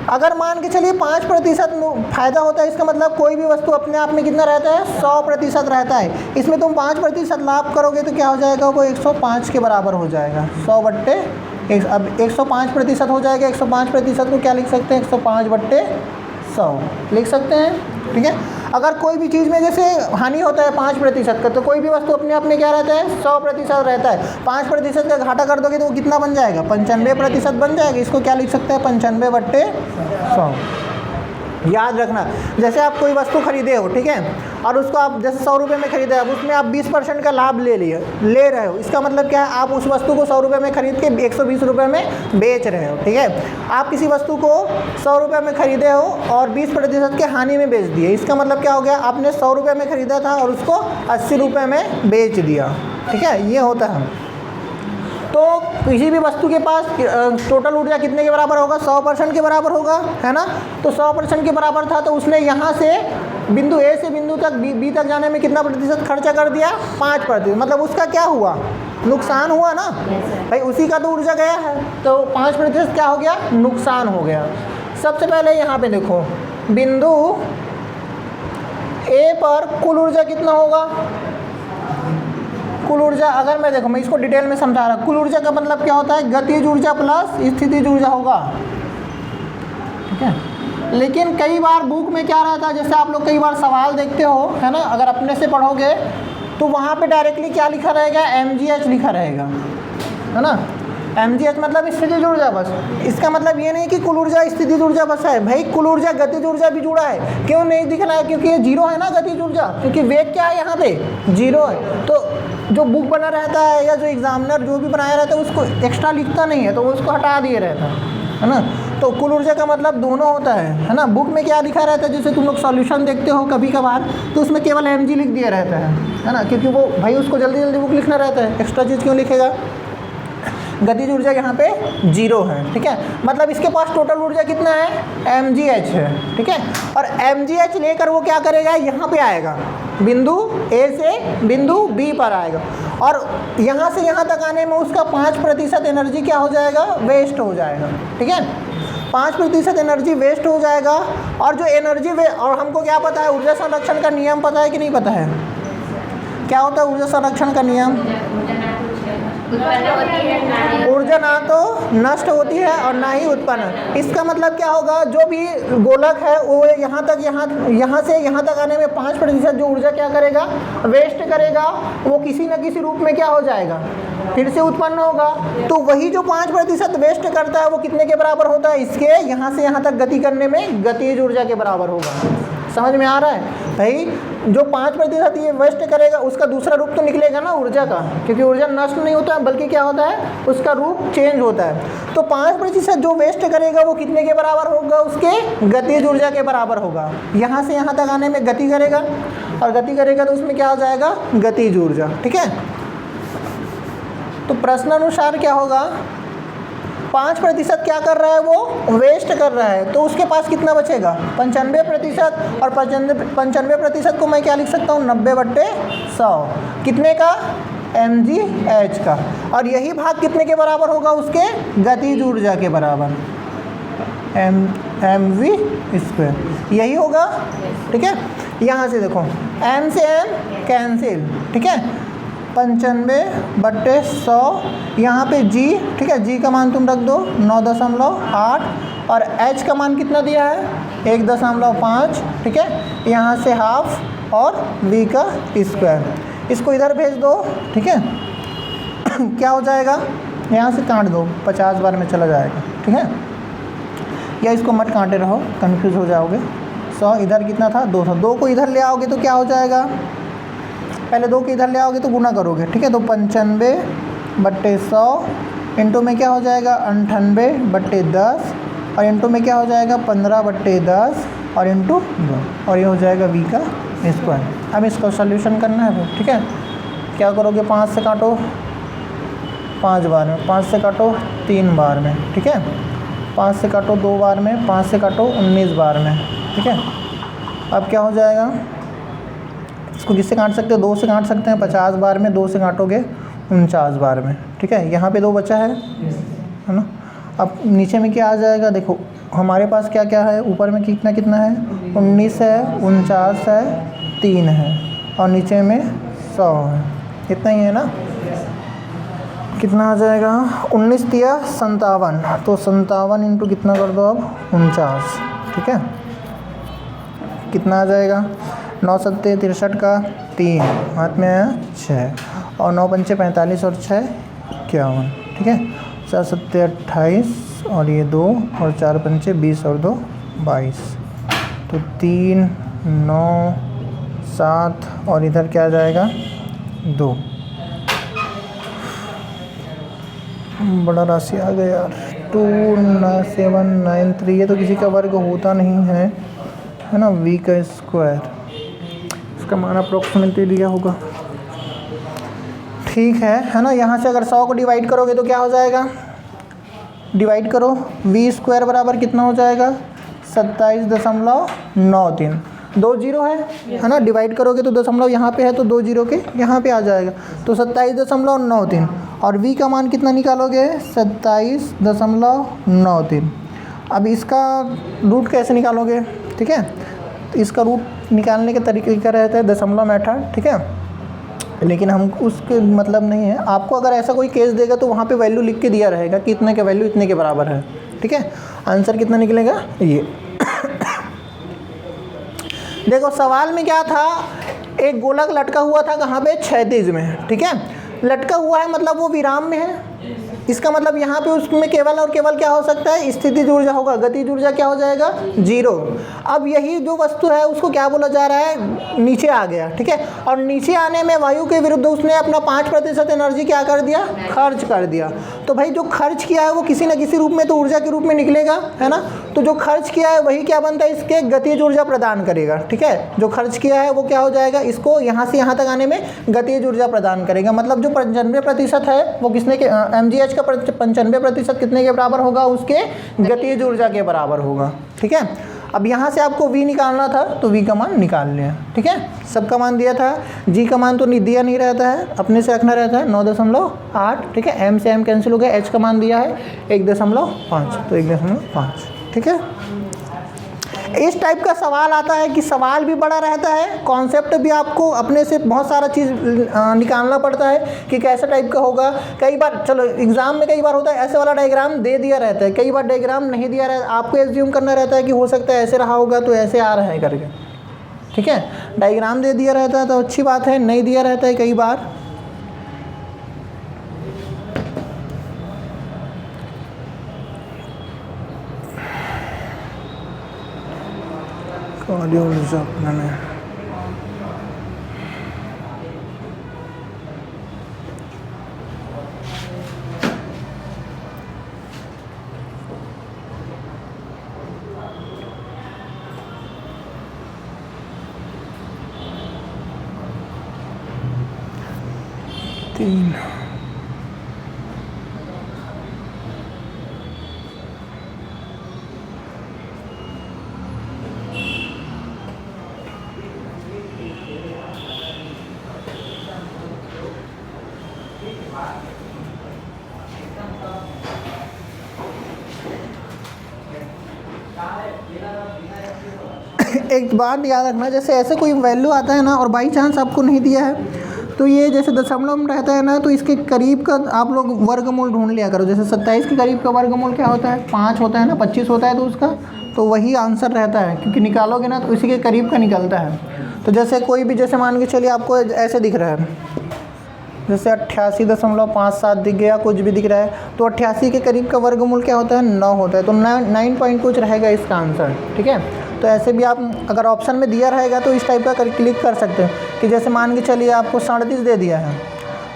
अगर मान के चलिए 5% फायदा होता है, इसका मतलब कोई भी वस्तु अपने आप में कितना रहता है, 100% रहता है। इसमें तुम 5% लाभ करोगे तो क्या हो जाएगा, वो 105 के बराबर हो जाएगा, 100/100। अब 105% हो जाएगा, 105% को क्या लिख सकते हैं, 105/100 लिख सकते हैं, ठीक है। अगर कोई भी चीज़ में जैसे हानि होता है 5% का, तो कोई भी वस्तु अपने आप में क्या रहता है, 100% रहता है। 5% का घाटा कर दोगे तो वो कितना बन जाएगा, 95% बन जाएगा। इसको क्या लिख सकते हैं, 95/100। याद रखना, जैसे आप कोई वस्तु खरीदे हो, ठीक है, और उसको आप जैसे 100 रुपये में खरीदे, अब उसमें आप 20% का लाभ ले रहे हो। इसका मतलब क्या है, आप उस वस्तु को 100 रुपये में खरीद के 120 रुपये में बेच रहे हो, ठीक है। आप किसी वस्तु को 100 रुपये में खरीदे हो और 20% के हानि में बेच दिए। इसका मतलब क्या हो गया, आपने 100 रुपये में खरीदा था और उसको 80 रुपये में बेच दिया, ठीक है, ये होता है। तो किसी भी वस्तु के पास टोटल ऊर्जा कितने के बराबर होगा, 100% के बराबर होगा, है ना। तो 100% के बराबर था, तो उसने यहाँ से बिंदु ए से बिंदु तक बी तक जाने में कितना प्रतिशत खर्चा कर दिया, 5%। मतलब उसका क्या हुआ, नुकसान हुआ ना भाई, उसी का तो ऊर्जा गया है, तो 5% क्या हो गया, नुकसान हो गया। सबसे पहले यहाँ पे देखो, बिंदु ए पर कुल ऊर्जा कितना होगा, कुल ऊर्जा, अगर मैं देखो, मैं इसको डिटेल में समझा रहा हूँ। कुल ऊर्जा का मतलब क्या होता है, गतिज ऊर्जा प्लस स्थितिज ऊर्जा होगा, ठीक है। लेकिन कई बार बुक में क्या रहता है, जैसे आप लोग कई बार सवाल देखते हो, है ना, अगर अपने से पढ़ोगे तो वहाँ पे डायरेक्टली क्या लिखा रहेगा, mgh लिखा रहेगा, है ना। mgh मतलब स्थितिज ऊर्जा बस। इसका मतलब ये नहीं कि कुल ऊर्जा स्थितिज ऊर्जा बस है, भाई कुल ऊर्जा गतिज ऊर्जा भी जुड़ा है। क्यों नहीं दिख रहा है, क्योंकि ये 0 है ना गतिज ऊर्जा, क्योंकि वेग क्या है यहाँ पे 0 है। तो जो बुक बना रहता है या जो एग्जामिनर जो भी बनाया रहता है उसको एक्स्ट्रा लिखता नहीं है, तो वो उसको हटा दिए रहता है ना। तो कुल ऊर्जा का मतलब दोनों होता है ना। बुक में क्या लिखा रहता है, जैसे तुम लोग सॉल्यूशन देखते हो कभी कभार, तो उसमें केवल mg लिख दिया रहता है ना, क्योंकि वो भाई उसको जल्दी जल्दी बुक लिखना रहता है, एक्स्ट्रा चीज़ क्यों लिखेगा। गतिज ऊर्जा यहाँ पे 0 है, ठीक है। मतलब इसके पास टोटल ऊर्जा कितना है, mgh है, ठीक है। और mgh लेकर वो क्या करेगा, यहाँ पे आएगा, बिंदु A से बिंदु B पर आएगा, और यहाँ से यहाँ तक आने में उसका 5% एनर्जी क्या हो जाएगा, वेस्ट हो जाएगा, ठीक है। 5% एनर्जी वेस्ट हो जाएगा। और जो एनर्जी और हमको क्या पता है, ऊर्जा संरक्षण का नियम पता है कि नहीं पता है, क्या होता है ऊर्जा संरक्षण का नियम, ऊर्जा ना तो नष्ट होती है और ना ही उत्पन्न। इसका मतलब क्या होगा, जो भी गोलक है वो यहाँ से यहाँ तक आने में 5% जो ऊर्जा क्या करेगा, वेस्ट करेगा, वो किसी न किसी रूप में क्या हो जाएगा, फिर से उत्पन्न होगा। तो वही जो 5% वेस्ट करता है वो कितने के बराबर होता है, इसके यहाँ से यहाँ तक गति करने में गतिज ऊर्जा के बराबर होगा। समझ में आ रहा है भाई, जो 5% ये वेस्ट करेगा उसका दूसरा रूप तो निकलेगा ना ऊर्जा का, क्योंकि ऊर्जा नष्ट नहीं होता है बल्कि क्या होता है, उसका रूप चेंज होता है। तो 5% जो वेस्ट करेगा वो कितने के बराबर होगा, उसके गतिज ऊर्जा के बराबर होगा। यहाँ से यहाँ तक आने में गति करेगा, और गति करेगा तो उसमें क्या हो जाएगा, गतिज ऊर्जा, ठीक है। तो प्रश्नानुसार क्या होगा, 5% क्या कर रहा है, वो वेस्ट कर रहा है, तो उसके पास कितना बचेगा, 95%। और 95% को मैं क्या लिख सकता हूँ, 90/100, कितने का, mgh का। और यही भाग कितने के बराबर होगा, उसके गतिज ऊर्जा के बराबर, mv², यही होगा, ठीक है। यहाँ से देखो m से m कैंसिल, ठीक है। 95/100, यहाँ पे g, ठीक है, g का मान तुम रख दो 9.8 और h का मान कितना दिया है 1.5, ठीक है, यहाँ से हाफ और v का स्क्वायर, इसको इधर भेज दो, ठीक है। क्या हो जाएगा, यहाँ से काट दो, 50 बार में चला जाएगा, ठीक है, या इसको मत काटे रहो, कंफ्यूज हो जाओगे। 100 इधर कितना था 200, 2 को इधर ले आओगे तो क्या हो जाएगा, पहले 2 को इधर ले आओगे तो गुना करोगे, ठीक है, तो 95/100 इंटू में क्या हो जाएगा 98/10 और इंटू में क्या हो जाएगा 15/10 और इंटू 2 और ये हो जाएगा v का स्क्वायर। अब इसको सोल्यूशन करना है, ठीक है, क्या करोगे 5 से काटो 5 बार में, 5 से काटो 3 बार में, ठीक है, 5 से काटो 2 बार में, 5 से काटो 19 बार में, ठीक है। अब क्या हो जाएगा, इसको किससे काट सकते हो 2 से काट सकते हैं, 50 बार में 2 से काटोगे 49 बार में, ठीक है, यहाँ पे 2 बचा है ना। अब नीचे में क्या आ जाएगा, देखो हमारे पास क्या क्या है, ऊपर में कितना कितना है 19 है, 49 है, 3 है और नीचे में 100 है, इतना ही है ना। कितना आ जाएगा 19 दिया 57, तो 57 इंटू कितना कर दो अब 49, ठीक है, कितना आ जाएगा 9 7 63 का 3 हाथ में आया 6 और 9 पंचे 45 और 6 51, ठीक है, 4 7 28 और ये 2 और 4 पंचे 20 और 2 22, तो 3 9 7 और इधर क्या आ जाएगा 2, बड़ा राशि आ गया यार 2793, ये तो किसी का वर्ग होता नहीं है ना, v का स्क्वायर, इसका मान अप्रोक्सीमेटली दिया होगा, ठीक है ना। यहाँ से अगर 100 को डिवाइड करोगे तो क्या हो जाएगा, डिवाइड करो v स्क्वायर बराबर कितना हो जाएगा 27.93, 2 जीरो है ना, डिवाइड करोगे तो दशमलव यहाँ पे है तो 2 जीरो के यहाँ पे आ जाएगा, तो 27.93 और v का मान कितना निकालोगे 27.93। अब इसका रूट कैसे निकालोगे, ठीक है, तो इसका रूट निकालने के तरीका रहता है दशमलव मेथड, ठीक है, लेकिन हम उसके मतलब नहीं है, आपको अगर ऐसा कोई केस देगा तो वहाँ पे वैल्यू लिख के दिया रहेगा कि इतने का वैल्यू इतने के बराबर है, ठीक है। आंसर कितना निकलेगा ये देखो सवाल में क्या था, एक गोलक लटका हुआ था कहाँ पे क्षैतिज में, ठीक है, लटका हुआ है मतलब वो विराम में है, इसका मतलब यहाँ पे उसमें केवल और केवल क्या हो सकता है स्थितिज ऊर्जा होगा, गतिज ऊर्जा क्या हो जाएगा 0। अब यही जो वस्तु है उसको क्या बोला जा रहा है नीचे आ गया, ठीक है, और नीचे आने में वायु के विरुद्ध उसने अपना 5% एनर्जी क्या कर दिया खर्च कर दिया, तो भाई जो खर्च किया है वो किसी न किसी रूप में तो ऊर्जा के रूप में निकलेगा, है ना, तो जो खर्च किया है वही क्या बनता है इसके गतिज ऊर्जा प्रदान करेगा, ठीक है, जो खर्च किया है वो क्या हो जाएगा इसको यहाँ से यहाँ तक आने में गतिज ऊर्जा प्रदान करेगा, मतलब जो 95% है वो किसने के mgh का 95% कितने के बराबर होगा उसके गतिज ऊर्जा के बराबर होगा, ठीक है। अब यहाँ से आपको v निकालना था तो v का मान निकाल लिया, ठीक है, सबका मान दिया था, g का मान तो दिया नहीं रहता है, अपने से रखना रहता है 9.8, ठीक है, m से m कैंसिल हो गया, h का मान दिया है 1.5 तो 1.5, ठीक है। इस टाइप का सवाल आता है कि सवाल भी बड़ा रहता है, कॉन्सेप्ट भी आपको अपने से बहुत सारा चीज़ निकालना पड़ता है कि कैसा टाइप का होगा। कई बार चलो एग्ज़ाम में कई बार होता है ऐसे वाला डायग्राम दे दिया रहता है, कई बार डायग्राम नहीं दिया रहता, आपको एज्यूम करना रहता है कि हो सकता है ऐसे रहा होगा तो ऐसे आ रहा है करके, ठीक है। डायग्राम दे दिया रहता है तो अच्छी बात है, नहीं दिया रहता है कई बार कार्य ऊर्जा अपना में तीन एक बात याद रखना, जैसे ऐसे कोई वैल्यू आता है ना और बाई चांस आपको नहीं दिया है तो ये जैसे दशमलव में रहता है ना, तो इसके करीब का आप लोग वर्गमूल ढूंढ लिया करो। जैसे 27 के करीब का वर्गमूल क्या होता है, 5 होता है ना, 25 होता है, तो उसका तो वही आंसर रहता है, क्योंकि निकालोगे ना तो इसी के करीब का निकलता है। तो जैसे कोई भी, जैसे मान के चलिए आपको ऐसे दिख रहा है, जैसे 88.57 दिख गया, कुछ भी दिख रहा है, तो 88 के करीब का वर्गमूल क्या होता है, 9 होता है। तो 9 पॉइंट कुछ रहेगा इसका आंसर, ठीक है। तो ऐसे भी आप अगर ऑप्शन में दिया रहेगा तो इस टाइप का क्लिक कर सकते हो कि जैसे मान के चलिए आपको 37 दे दिया है,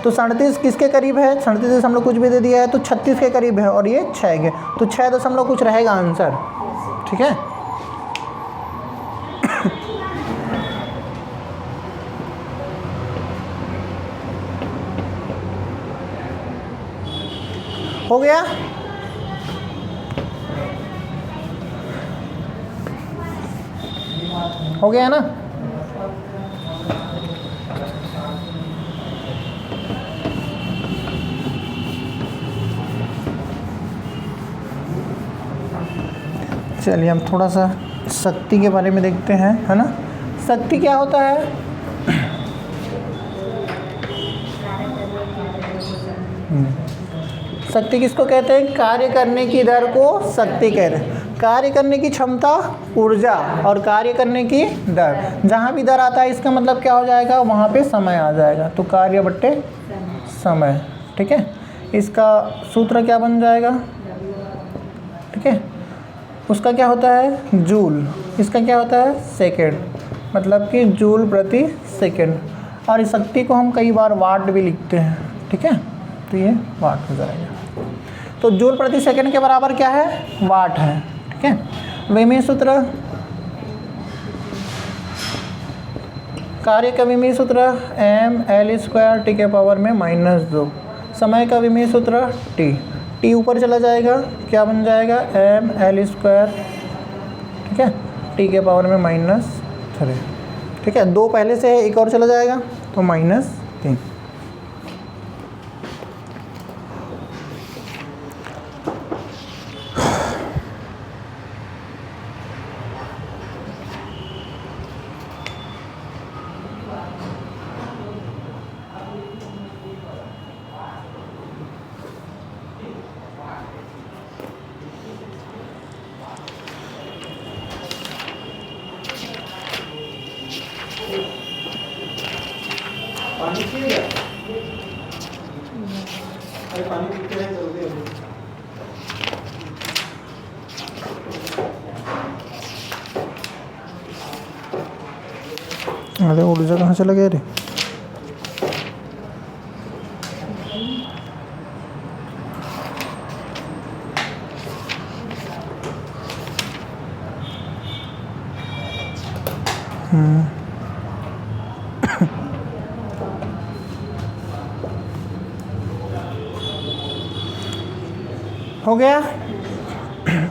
तो 37 किसके करीब है, 37 कुछ भी दे दिया है, तो 36 के करीब है, और ये 6 के, तो 6 कुछ रहेगा आंसर, ठीक है। हो गया। हो गया ना। चलिए हम थोड़ा सा शक्ति के बारे में देखते हैं, है ना। शक्ति क्या होता है, शक्ति किसको कहते हैं, कार्य करने की दर को शक्ति कहते हैं। कार्य करने की क्षमता ऊर्जा, और कार्य करने की दर, जहाँ भी दर आता है इसका मतलब क्या हो जाएगा, वहाँ पे समय आ जाएगा। तो कार्य बट्टे समय, ठीक है। इसका सूत्र क्या बन जाएगा, ठीक है। उसका क्या होता है, जूल, इसका क्या होता है, सेकेंड, मतलब कि जूल प्रति सेकेंड। और इस शक्ति को हम कई बार वाट भी लिखते हैं, ठीक है। तो ये वाट हो जाएगा। तो जूल प्रति सेकंड के बराबर क्या है, वाट है, ठीक है। विमीय सूत्र, कार्य का विमीय सूत्र ml² t के पावर में -2। समय का विमीय सूत्र t ऊपर चला जाएगा, क्या बन जाएगा, ml², ठीक है, t के पावर में -3, ठीक है। 2 पहले से है, एक और चला जाएगा तो -3। पानी पिएगा? अरे पानी पीते हैं जल्दी अभी। अरे ऊर्जा कहाँ चला गया रे। हो गया।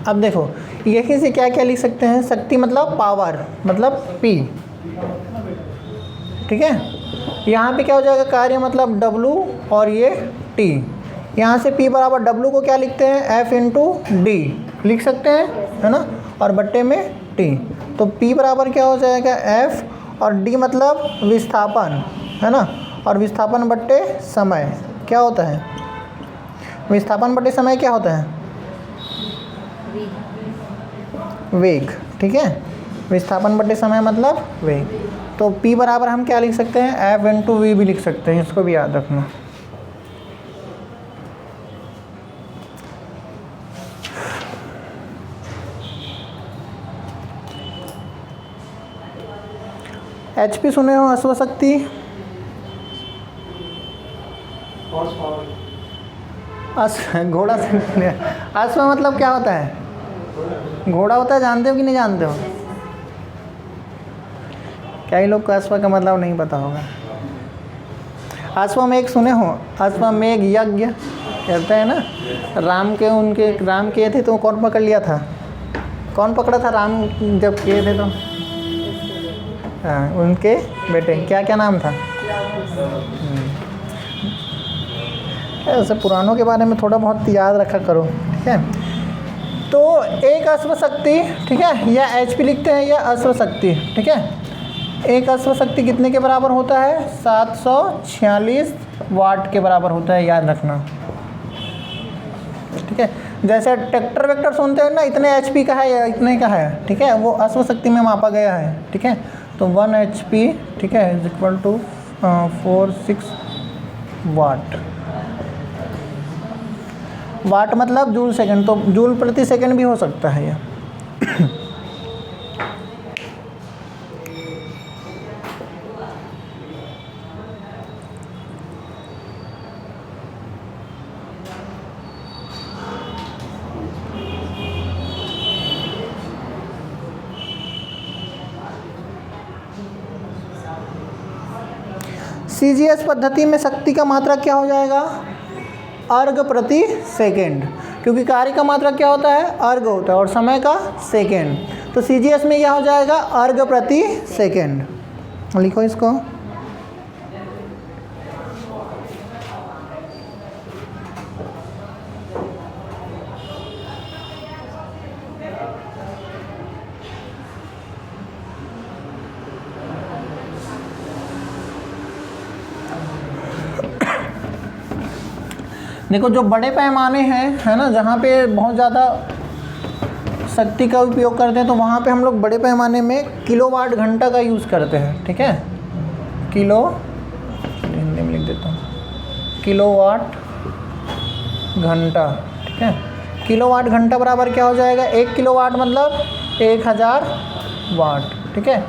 अब देखो यही से क्या क्या लिख सकते हैं, शक्ति मतलब पावर, मतलब P, ठीक है। यहाँ पे क्या हो जाएगा, कार्य मतलब W, और ये T। यहाँ से P बराबर W को क्या लिखते हैं, F इंटू D लिख सकते हैं, है ना, और बट्टे में T। तो P बराबर क्या हो जाएगा, F, और D मतलब विस्थापन, है ना, और विस्थापन बट्टे समय क्या होता है, विस्थापन बट्टे समय क्या होता है, वेग, ठीक है। विस्थापन बट्टे समय मतलब वेग। तो P बराबर हम क्या लिख सकते हैं, F इंटू V भी लिख सकते हैं, इसको भी याद रखना। HP सुने हो, अश्वशक्ति, घोड़ा से अश्व मतलब क्या होता है, घोड़ा होता है, जानते हो कि नहीं जानते हो, कई लोग को अश्व का मतलब नहीं पता होगा। अश्वमेघ सुने हो, अश्वमेघ यज्ञ कहते हैं ना, राम किए थे तो कौन पकड़ लिया था, कौन पकड़ा था राम जब किए थे तो, हाँ उनके बेटे, क्या क्या नाम था। ऐसे पुरानों के बारे में थोड़ा बहुत याद रखा करो, ठीक है। तो एक अश्वशक्ति, ठीक है, या HP लिखते हैं या अश्वशक्ति, ठीक है। एक अश्व शक्ति कितने के बराबर होता है? 746 वाट के बराबर होता है, याद रखना। ठीक है, जैसे ट्रैक्टर वेक्टर सुनते हैं ना, इतने HP का है या इतने का है, ठीक है, वो अश्व शक्ति में मापा गया है। ठीक है, तो 1 HP, ठीक है, इज इक्वल टू 46 वाट। वाट मतलब जूल सेकंड, तो जूल प्रति सेकंड भी हो सकता है ये। CGS पद्धति में शक्ति का मात्रा क्या हो जाएगा? अर्घ प्रति सेकेंड, क्योंकि कार्य का मात्रा क्या होता है? अर्घ होता है, और समय का सेकेंड। तो CGS में क्या हो जाएगा? अर्घ प्रति सेकेंड। लिखो इसको। देखो, जो बड़े पैमाने हैं, है ना, जहाँ पे बहुत ज़्यादा शक्ति का उपयोग करते हैं, तो वहाँ पे हम लोग बड़े पैमाने में किलोवाट घंटा का यूज़ करते हैं। ठीक है, किलो, हिंदी में लिख देता हूँ, किलोवाट घंटा। ठीक है, किलोवाट घंटा बराबर क्या हो जाएगा? 1 किलोवाट मतलब 1000 वाट। ठीक है,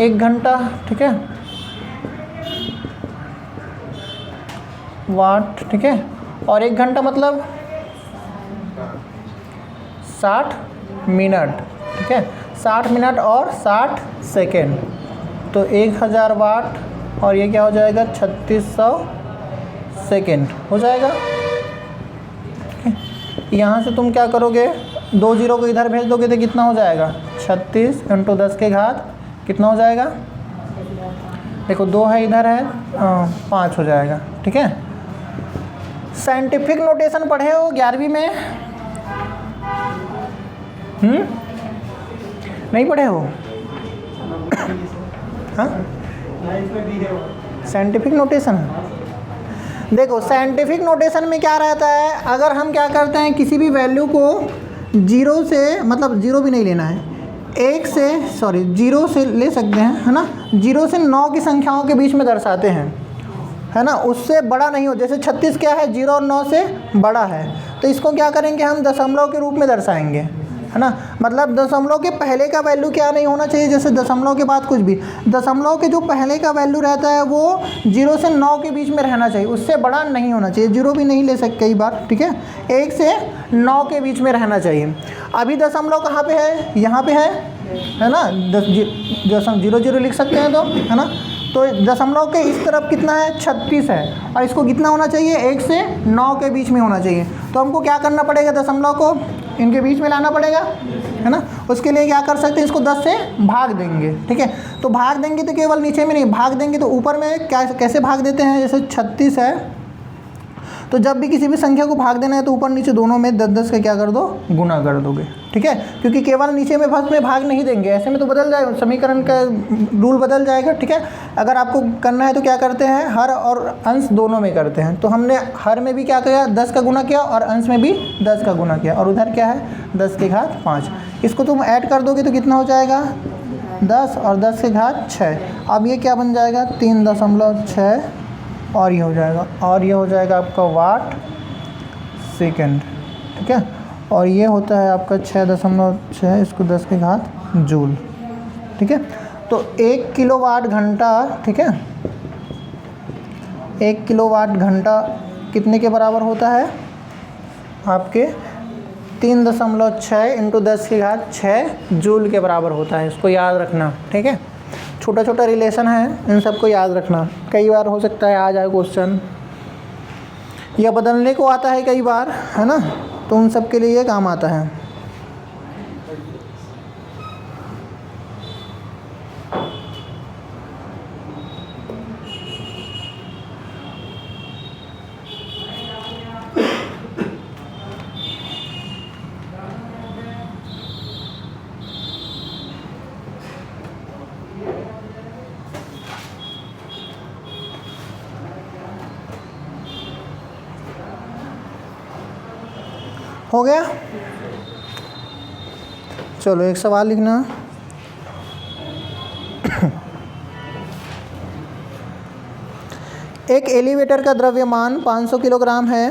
1 घंटा, ठीक है, वाट। ठीक है, और 1 घंटा मतलब 60 मिनट। ठीक है, 60 मिनट और 60 सेकेंड, तो 1000 वाट, और ये क्या हो जाएगा? 3600 सेकेंड हो जाएगा। यहाँ से तुम क्या करोगे? 2 जीरो को इधर भेज दोगे तो कितना हो जाएगा? 36 × 10 के घात कितना हो जाएगा? देखो, 2 है इधर है, 5 हो जाएगा। ठीक है, साइंटिफिक नोटेशन पढ़े हो 11वीं में? नहीं पढ़े हो? हाँ, साइंटिफिक नोटेशन। देखो, साइंटिफिक नोटेशन में क्या रहता है? अगर हम क्या करते हैं, किसी भी वैल्यू को जीरो से, मतलब जीरो भी नहीं लेना है, 1 से, सॉरी, 0 से ले सकते हैं, है ना, 0 से 9 की संख्याओं के बीच में दर्शाते हैं, है ना, उससे बड़ा नहीं हो। जैसे 36 क्या है? 0 और 9 से बड़ा है, तो इसको क्या करेंगे हम? दशमलव के रूप में दर्शाएंगे, है ना। मतलब दशमलव के पहले का वैल्यू क्या नहीं होना चाहिए? जैसे दशमलव के बाद कुछ भी, दशमलव के जो पहले का वैल्यू रहता है वो 0 से 9 के बीच में रहना चाहिए, उससे बड़ा नहीं होना चाहिए। 0 भी नहीं ले सकते कई बार। ठीक है, 1 से 9 के बीच में रहना चाहिए। अभी दशमलव कहाँ पे है? यहाँ पे है ना, 0 लिख सकते हैं, तो है ना। तो दशमलव के इस तरफ कितना है? 36 है, और इसको कितना होना चाहिए? 1 से 9 के बीच में होना चाहिए। तो हमको क्या करना पड़ेगा? दशमलव को इनके बीच में लाना पड़ेगा, है ना। उसके लिए क्या कर सकते हैं? इसको 10 से भाग देंगे। ठीक है, तो भाग देंगे तो केवल नीचे में नहीं, भाग देंगे तो ऊपर में क्या, कैसे भाग देते हैं? जैसे 36 है, तो जब भी किसी भी संख्या को भाग देना है तो ऊपर नीचे दोनों में 10-10 का क्या कर दो? गुना कर दोगे। ठीक है, क्योंकि केवल नीचे में फर्स्ट में भाग नहीं देंगे, ऐसे में तो बदल जाएगा, समीकरण का रूल बदल जाएगा। ठीक है, अगर आपको करना है तो क्या करते हैं? हर और अंश दोनों में करते हैं। तो हमने हर में भी क्या किया? 10 का गुना किया, और अंश में भी 10 का गुना किया, और उधर क्या है? 10 के घात 5। इसको तुम ऐड कर दोगे तो कितना हो जाएगा? 10 और 10 के घात 6। अब ये क्या बन जाएगा? 3.6, और ये हो जाएगा, और ये हो जाएगा आपका वाट सेकेंड। ठीक है, और ये होता है आपका 6.6, इसको 10 के घात जूल। ठीक है, तो 1 किलोवाट घंटा, ठीक है, 1 किलोवाट घंटा कितने के बराबर होता है? आपके 3.6 × 10 के घात 6 जूल के बराबर होता है। इसको याद रखना। ठीक है, छोटा छोटा रिलेशन है, इन सबको याद रखना। कई बार हो सकता है आ जाए क्वेश्चन, या बदलने को आता है कई बार, है ना, तो उन सब के लिए ये काम आता है। हो गया। चलो एक सवाल लिखना। एक एलिवेटर का द्रव्यमान 500 किलोग्राम है।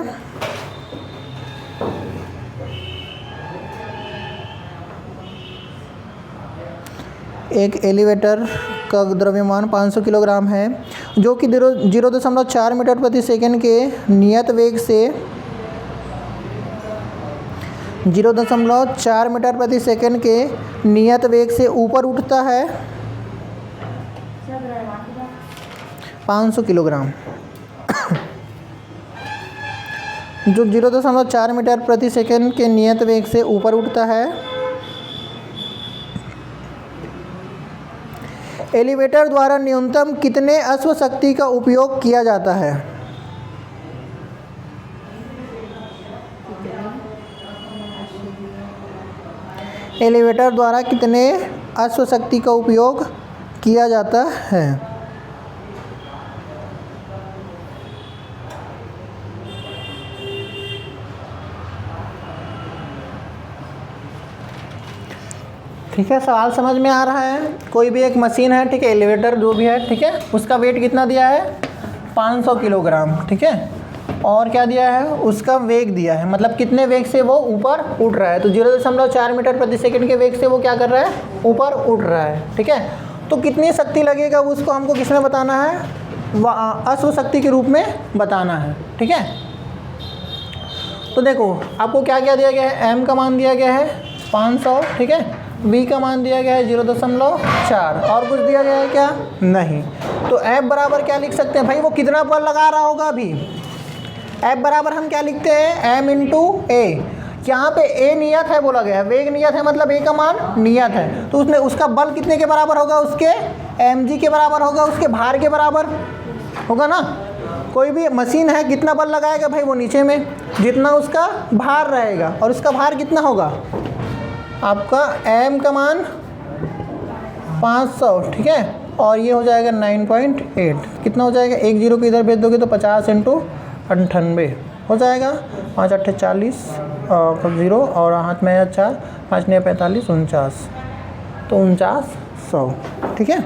एक एलिवेटर का द्रव्यमान 500 किलोग्राम है जो कि 0.4 मीटर प्रति सेकंड के नियत वेग से 0.4 मीटर प्रति सेकंड के नियत वेग से ऊपर उठता है 500 किलोग्राम। जो 0.4 मीटर प्रति सेकंड के नियत वेग से ऊपर उठता है। एलिवेटर द्वारा न्यूनतम कितने अश्व शक्ति का उपयोग किया जाता है? एलिवेटर द्वारा कितने अश्व शक्ति का उपयोग किया जाता है? ठीक है, सवाल समझ में आ रहा है। कोई भी एक मशीन है, ठीक है, एलिवेटर जो भी है, ठीक है, उसका वेट कितना दिया है? 500 किलोग्राम, ठीक है। और क्या दिया है? उसका वेग दिया है, मतलब कितने वेग से वो ऊपर उठ रहा है। तो 0.4 मीटर प्रति सेकंड के वेग से वो क्या कर रहा है? ऊपर उठ रहा है, ठीक है। तो कितनी शक्ति लगेगा उसको हमको किसमें बताना है? अश्व शक्ति के रूप में बताना है, ठीक है। तो देखो आपको क्या क्या दिया गया है? m का मान दिया गया है 500, ठीक है। v का मान दिया गया है 0.4। और कुछ दिया गया है क्या? नहीं। तो F बराबर क्या लिख सकते हैं भाई? वो कितना बल लगा रहा होगा अभी? F बराबर हम क्या लिखते हैं? m इंटू ए। यहाँ पे a नियत है बोला गया है, वेग नियत है, मतलब a का मान नियत है। तो उसने उसका बल कितने के बराबर होगा? उसके mg के बराबर होगा, उसके भार के बराबर होगा ना। कोई भी मशीन है, कितना बल लगाएगा भाई? वो नीचे में जितना उसका भार रहेगा। और उसका भार कितना होगा? आपका m का मान 500, ठीक है। और ये हो जाएगा 9.8। कितना हो जाएगा? एक जीरो को इधर भेज दोगे तो 50 इंटू 98 हो जाएगा। 5 8 40 जीरो और हाथ में 4, 5 9 45 49, तो 4900, ठीक है।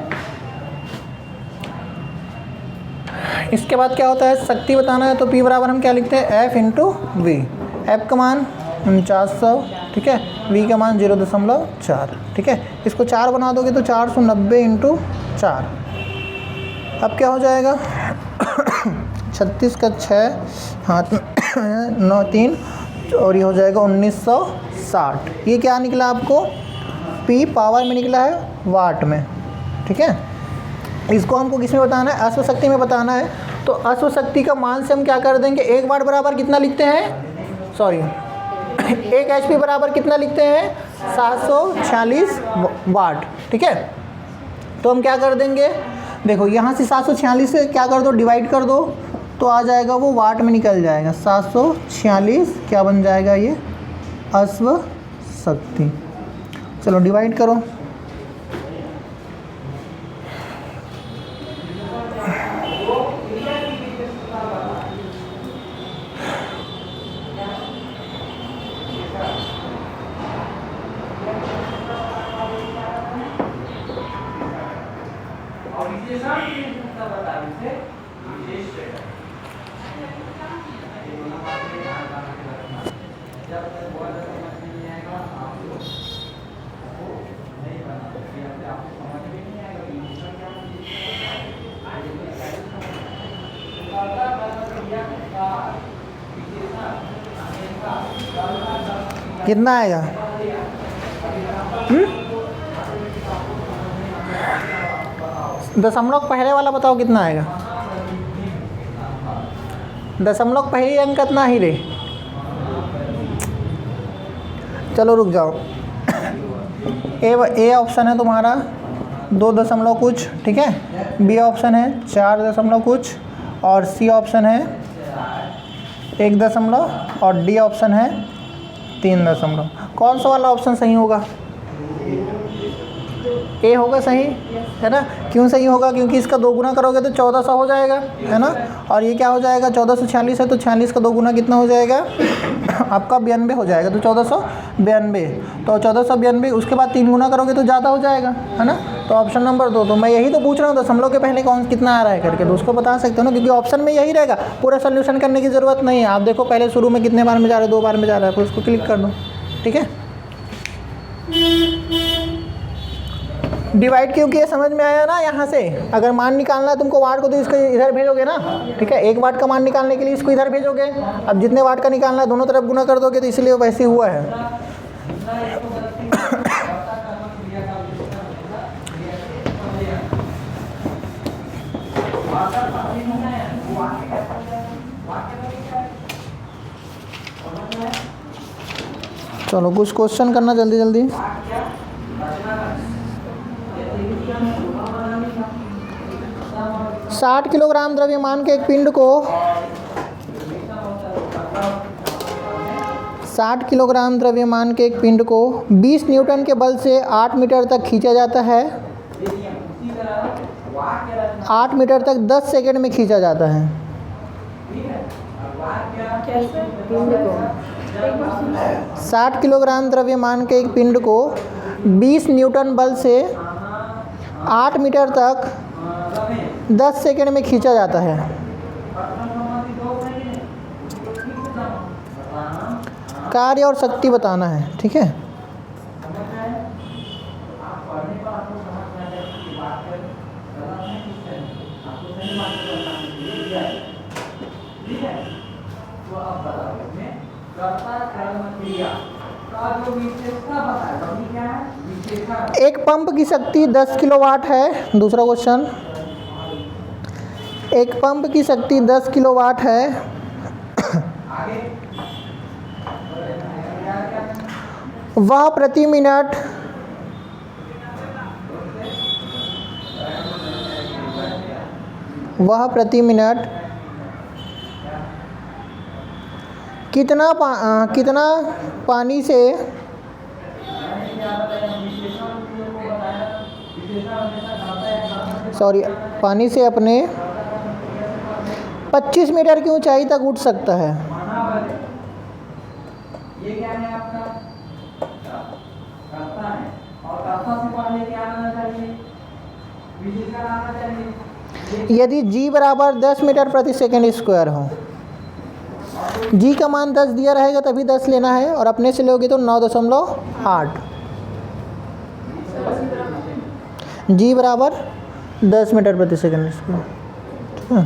इसके बाद क्या होता है? शक्ति बताना है तो P बराबर हम क्या लिखते हैं? F into we. F का मान 4900, ठीक है। V का मान 0.4, ठीक है। इसको 4 बना दोगे तो 490 इंटू 4। अब क्या हो जाएगा? 36 का 6 हाथ में 9 3 और ये हो जाएगा 1960। ये क्या निकला आपको? P पावर में निकला है वाट में, ठीक है। इसको हमको किस में बताना है? अश्व शक्ति में बताना है। तो अश्व शक्ति का मान से हम क्या कर देंगे? 1 वाट बराबर कितना लिखते हैं? सॉरी 1 HP बराबर कितना लिखते हैं? 746 वाट, ठीक है। तो हम क्या कर देंगे? देखो यहाँ से 746 से क्या कर दो? डिवाइड कर दो, तो आ जाएगा वो वाट में निकल जाएगा। 746 क्या बन जाएगा? ये अश्व शक्ति। चलो डिवाइड करो। कितना आएगा? दशमलव पहले वाला बताओ कितना आएगा? दशमलव पहले अंक कितना ही रे? चलो रुक जाओ। ए ऑप्शन है तुम्हारा 2 दशमलव कुछ, ठीक है। बी ऑप्शन है 4 दशमलव कुछ और सी ऑप्शन है 1 दशमलव और डी ऑप्शन है 3 दशमलव। कौन सा वाला ऑप्शन सही होगा? ए होगा सही, है ना? क्यों सही होगा? क्योंकि इसका 2 गुना करोगे तो 1400 हो जाएगा, है ना? और ये क्या हो जाएगा? 1446 है तो 46 का 2 गुना कितना हो जाएगा? आपका 92 हो जाएगा, तो 1492। तो 1492 उसके बाद 3 गुना करोगे तो ज़्यादा हो जाएगा, है ना? तो ऑप्शन नंबर 2। तो मैं यही तो पूछ रहा हूँ दशमलव के पहले कौन कितना आ रहा है करके, तो उसको बता सकते हो ना, क्योंकि ऑप्शन में यही रहेगा, पूरा सोल्यूशन करने की ज़रूरत नहीं है। आप देखो पहले शुरू में कितने बार में जा रहा है, 2 बार में जा रहा है, फिर उसको क्लिक कर दो, ठीक है? डिवाइड क्यों किया समझ में आया ना? यहाँ से अगर मान निकालना है तुमको वाट को, तो इसको इधर भेजोगे ना, ठीक है? 1 वाट का मान निकालने के लिए इसको इधर भेजोगे। अब जितने वाट का निकालना है दोनों तरफ गुना कर दोगे, तो इसलिए वैसे हुआ है। चलो कुछ क्वेश्चन करना जल्दी जल्दी। साठ किलोग्राम द्रव्यमान के एक पिंड को 60 किलोग्राम द्रव्यमान के एक पिंड को 20 न्यूटन के बल से 8 मीटर तक खींचा जाता है। 8 मीटर तक 10 सेकंड में खींचा जाता है। 60 किलोग्राम द्रव्यमान के एक पिंड को 20 न्यूटन बल से 8 मीटर तक 10 सेकंड में खींचा जाता है। कार्य और शक्ति बताना है, ठीक है? एक पंप की शक्ति 10 किलोवाट है। दूसरा क्वेश्चन, एक पंप की शक्ति 10 किलोवाट है। वह प्रति मिनट कितना पानी से अपने 25 मीटर की ऊंचाई तक उठ सकता है? ये क्या है आपका रास्ता है, और रास्ता से पहले क्या आना चाहिए? विशेषण आना चाहिए। यदि g बराबर 10 मीटर प्रति सेकंड स्क्वायर हो, g का मान 10 दिया रहेगा तभी 10 लेना है, और अपने से लोगे तो 9.8। g बराबर 10 मीटर प्रति सेकंड स्क्वायर, ठीक है?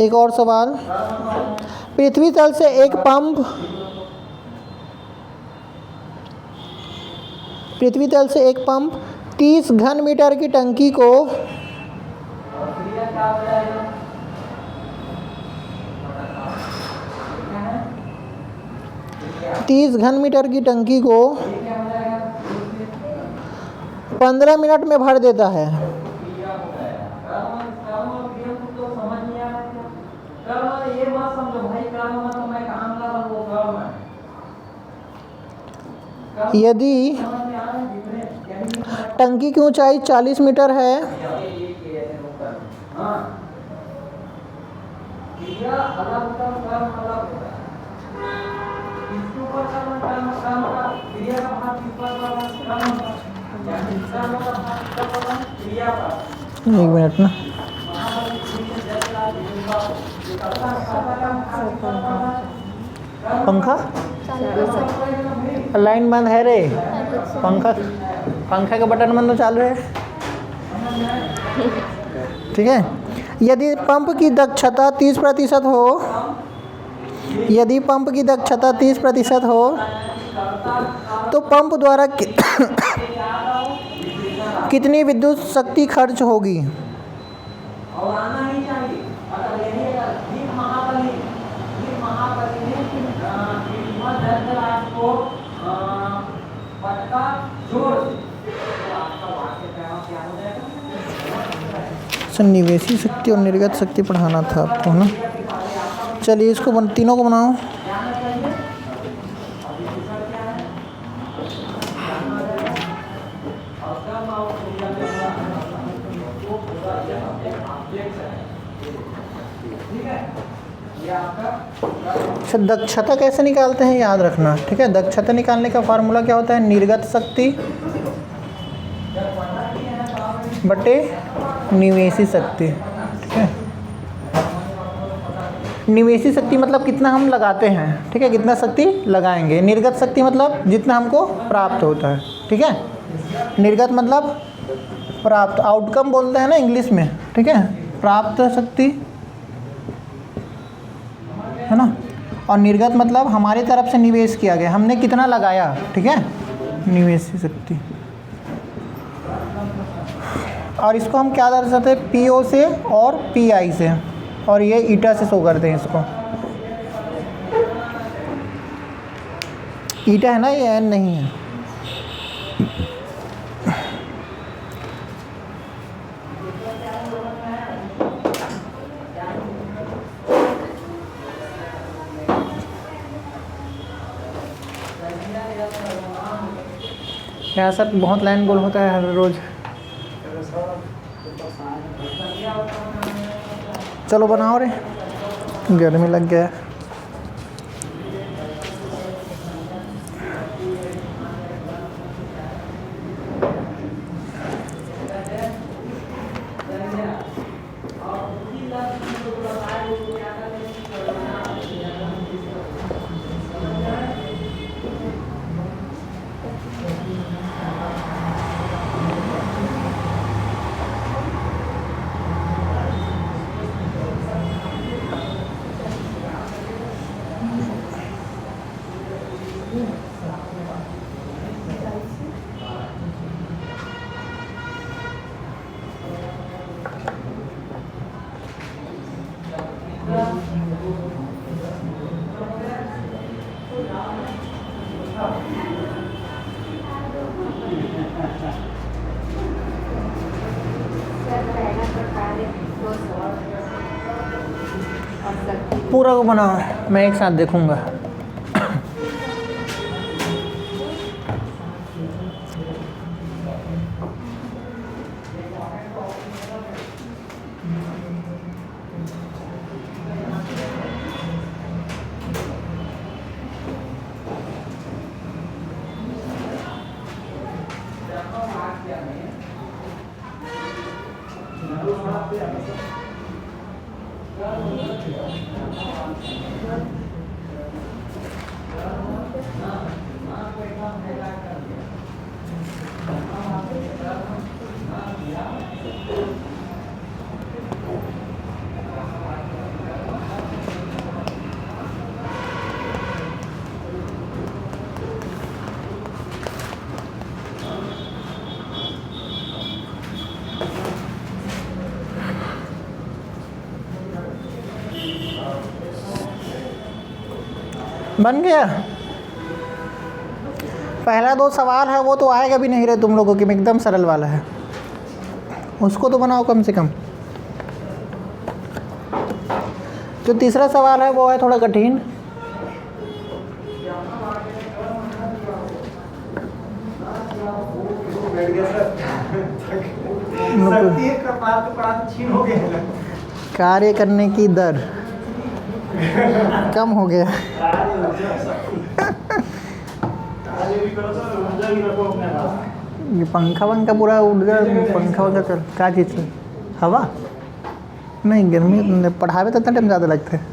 एक और सवाल, पृथ्वी तल से एक पंप 30 घन मीटर की टंकी को 30 घन मीटर की टंकी को 15 मिनट में भर देता है। यदि टंकी की ऊंचाई 40 मीटर है एक मिनट ना, पंखा लाइन बंद है रे, पंखा का बटन बंद तो चालू है, ठीक है? यदि पंप की दक्षता 30% हो, तो पंप द्वारा कितनी विद्युत शक्ति खर्च होगी? निवेशी शक्ति और निर्गत शक्ति पढ़ाना था आपको, है ना? चलिए इसको तीनों को बनाओ। ठीक है, ये आपका अच्छा, दक्षता कैसे निकालते हैं याद रखना, ठीक है। दक्षता निकालने का फार्मूला क्या होता है, निर्गत शक्ति बटे निवेशी शक्ति, ठीक है। निवेशी शक्ति मतलब कितना हम लगाते हैं, ठीक है, कितना शक्ति लगाएंगे। निर्गत शक्ति मतलब जितना हमको प्राप्त होता है, ठीक है। निर्गत मतलब प्राप्त, आउटकम बोलते हैं ना इंग्लिश में, ठीक है, प्राप्त शक्ति है ना। और निर्गत मतलब हमारी तरफ से निवेश किया गया, हमने कितना लगाया, ठीक है, निवेशी शक्ति। और इसको हम क्या दर्शाते हैं, पीओ से और पीआई से, और ये ईटा से शो करते हैं इसको। ईटा है ना, ये एन नहीं है। यहाँ सर बहुत लाइन गोल होता है हर रोज़। चलो बनाओ रे, गर्मी लग गया। पूरा को बनाओ, मैं एक साथ देखूंगा। बन गया। पहला दो सवाल है वो तो आएगा भी नहीं रहे तुम लोगों के में, एकदम सरल वाला है, उसको तो बनाओ कम से कम। जो तीसरा सवाल है वो है थोड़ा कठिन। कार्य करने की दर कम हो गया। ये पंखा वंखा पूरा उड़ गया, पंखा वंखा चल क्या चीज़ से, हवा नहीं, गर्मी पढ़ावे तो इतना टाइम ज़्यादा लगता है।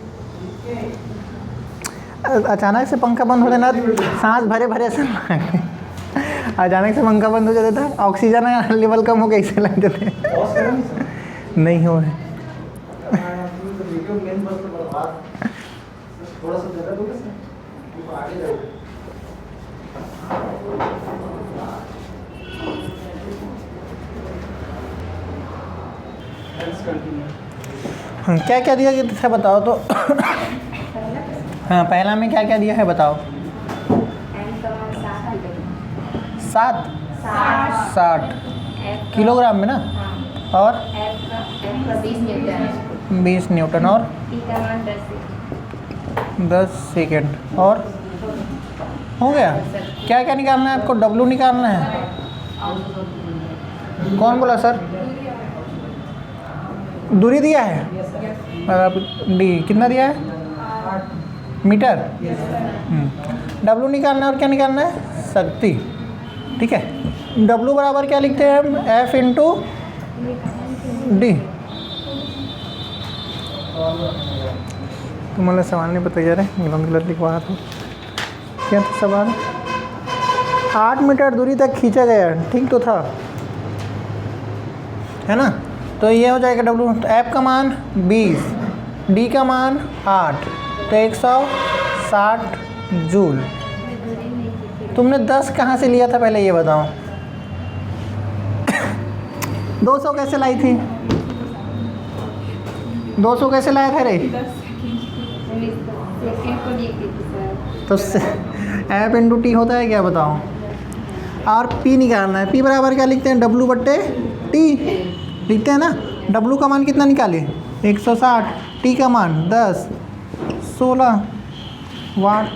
अचानक से पंखा बंद हो जाना, सांस भरे भरे से अचानक से पंखा बंद हो जाता था, ऑक्सीजन लेवल कम हो गया, इससे लग जाते नहीं हो रहे। क्या क्या दिया था बताओ तो। हाँ, पहला में क्या क्या दिया है बताओ। 60 किलोग्राम में ना, और 20 न्यूटन और 10 सेकेंड, और हो गया। क्या क्या निकालना है आपको, W निकालना है। कौन बोला सर? दूरी दिया है डी, कितना दिया है? मीटर। डब्लू निकालना है और क्या निकालना है? शक्ति। ठीक है, डब्लू बराबर क्या लिखते हैं हम? F into D. तुम्हारा सवाल नहीं पता यार, गलत लिखवाया था। क्या था सवाल? 8 मीटर दूरी तक खींचा गया, ठीक तो था, है ना? तो ये हो जाएगा डब्लू। तो एफ का मान 20, डी का मान 8, तो 160 जूल। तुमने 10 कहाँ से लिया था पहले ये बताओ? 200 कैसे लाई थी? 200 कैसे लाया था रे? तो एफ इंटू टी होता है क्या बताओ? और पी निकालना है। पी बराबर क्या लिखते हैं? डब्लू बट्टे टी लिखते हैं ना। डब्लू का मान कितना निकाले? 160, टी का मान 10, 16 वाट।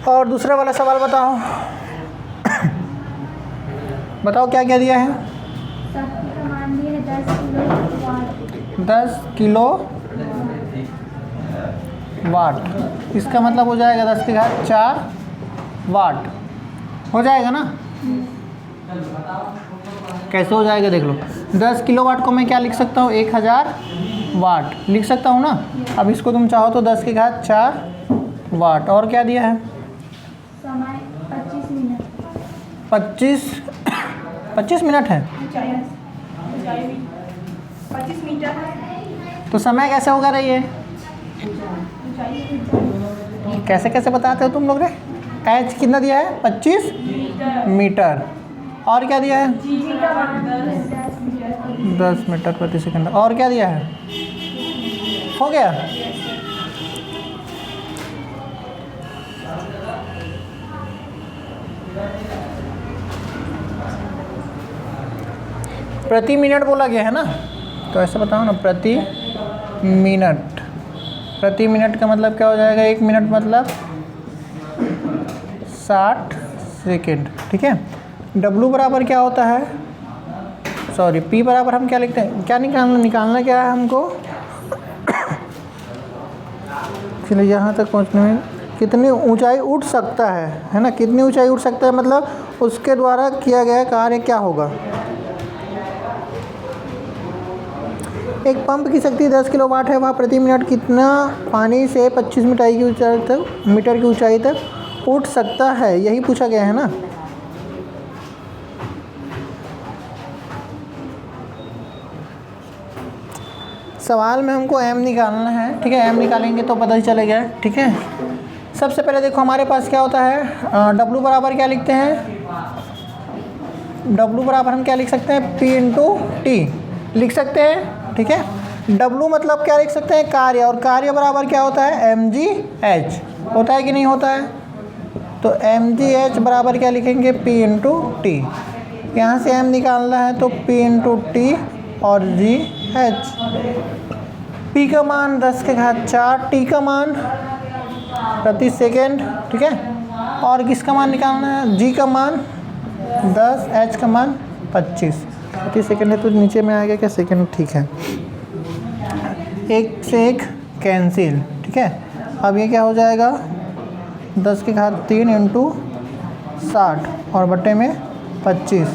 और दूसरा वाला सवाल बताओ। बताओ क्या क्या दिया है? शक्ति का मान दिया है 10 किलो वाट। 10 किलो वाट, इसका मतलब हो जाएगा 10 के घात 4 वाट। हो जाएगा ना? कैसे हो जाएगा देख लो। 10 किलो वाट को मैं क्या लिख सकता हूँ? 1000 वाट लिख सकता हूँ ना। अब इसको तुम चाहो तो 10 के घात 4 वाट। और क्या दिया है? समय 25 मिनट। 25 मिनट है। 25 मीटर। तो समय कैसे होगा रही है? कैसे कैसे बताते हो तुम लोग रे? एच कितना दिया है? 25 मीटर। और क्या दिया है? 10 मीटर प्रति सेकंड। और क्या दिया है? हो गया। प्रति मिनट बोला गया है ना, तो ऐसे बताओ ना, प्रति मिनट। प्रति मिनट का मतलब क्या हो जाएगा? 1 मिनट मतलब 60 सेकेंड। ठीक है। डब्लू बराबर क्या होता है? सॉरी, पी बराबर हम क्या लिखते हैं? क्या निकालना क्या है हमको? चलिए, यहाँ तक पहुँचने में कितनी ऊंचाई उठ सकता है ना? कितनी ऊंचाई उठ सकता है मतलब उसके द्वारा किया गया कार्य क्या होगा? एक पंप की शक्ति 10 किलोवाट है, वह प्रति मिनट कितना पानी से 25 मीटर की ऊंचाई तक उठ सकता है, यही पूछा गया है ना। सवाल में हमको एम निकालना है। ठीक है, एम निकालेंगे तो पता ही चलेगा। ठीक है, सबसे पहले देखो हमारे पास क्या होता है? डब्लू बराबर क्या लिखते हैं? डब्लू बराबर हम क्या लिख सकते हैं? पी इंटू टी लिख सकते हैं। ठीक है, डब्लू मतलब क्या लिख सकते हैं? कार्य, और कार्य बराबर क्या होता है? एम जी एच होता है कि नहीं होता है? तो एम जी एच बराबर क्या लिखेंगे? P into T. यहाँ से एम निकालना है तो पी इंटू टी और जी एच। पी का मान 10 के घात 4, टी का मान प्रति सेकेंड। ठीक है, और किसका मान निकालना है? जी का मान 10, एच का मान 25 प्रति सेकेंड है, तो नीचे में आएगा क्या? सेकेंड। ठीक है, एक से एक कैंसिल। ठीक है, अब ये क्या हो जाएगा? 10 के घात 3 इंटू 60 और बट्टे में 25।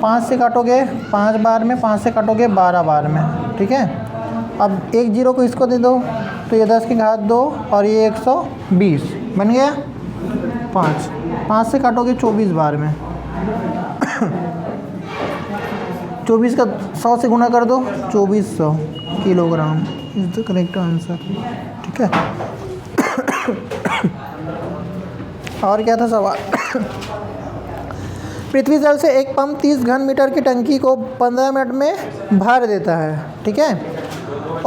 5 से काटोगे 5 बार में, 5 से काटोगे 12 बार में। ठीक है, अब एक जीरो को इसको दे दो तो ये 10 के घात 2 और ये 120 बन गया 5। 5 से काटोगे 24 बार में। 24 का 100 से गुना कर दो, 2400 kilogram is the correct answer. ठीक है, और क्या था सवाल? पृथ्वी जल से एक पंप 30 घन मीटर की टंकी को 15 मिनट में भर देता है। ठीक है,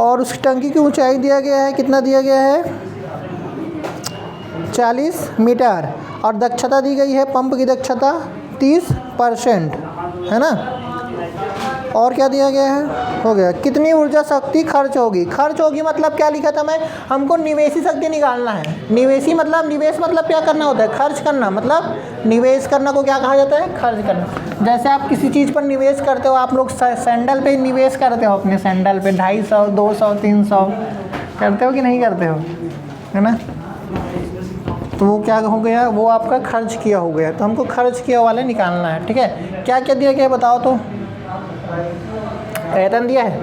और उस टंकी की ऊंचाई दिया गया है, कितना दिया गया है? 40 मीटर, और दक्षता दी गई है, पंप की दक्षता 30% है ना। और क्या दिया गया है, हो गया। कितनी ऊर्जा शक्ति खर्च होगी, खर्च होगी मतलब क्या लिखा था मैं, हमको निवेशी शक्ति निकालना है। निवेशी मतलब, निवेश मतलब क्या करना होता है, खर्च करना, मतलब निवेश करना को क्या कहा जाता है, खर्च करना। जैसे आप किसी चीज़ पर निवेश करते हो, आप लोग सैंडल पे निवेश करते हो, अपने सैंडल पे 250, 200, 300 करते हो कि नहीं करते हो, है ना। तो वो क्या हो गया, वो आपका खर्च किया हो गया। तो हमको खर्च किया वाले निकालना है, ठीक है। क्या क्या दिया गया बताओ तो, आयतन दिया है,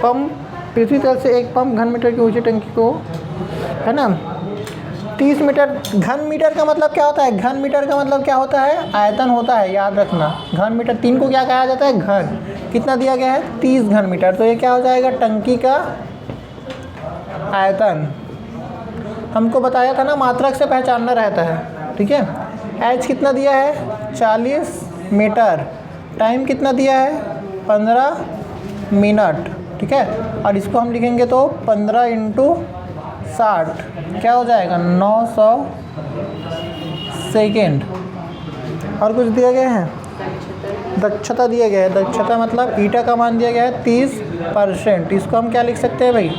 पंप पृथ्वी तल से एक पंप घन मीटर की ऊंची टंकी को, है ना, 30 मीटर। घन मीटर का मतलब क्या होता है, घन मीटर का मतलब क्या होता है, आयतन होता है, याद रखना। घन मीटर, 3 को क्या कहा जाता है, घन। कितना दिया गया है, 30 घन मीटर। तो ये क्या हो जाएगा, टंकी का आयतन। हमको बताया था ना, मात्रक से पहचानना रहता है, ठीक है। एच कितना दिया है, 40 मीटर। टाइम कितना दिया है, 15 मिनट, ठीक है। और इसको हम लिखेंगे तो 15 × 60 क्या हो जाएगा, 900 सेकेंड। और कुछ दिया गया है, दक्षता दिया गया है। दक्षता मतलब ईटा का मान दिया गया है 30%। इसको हम क्या लिख सकते हैं भाई,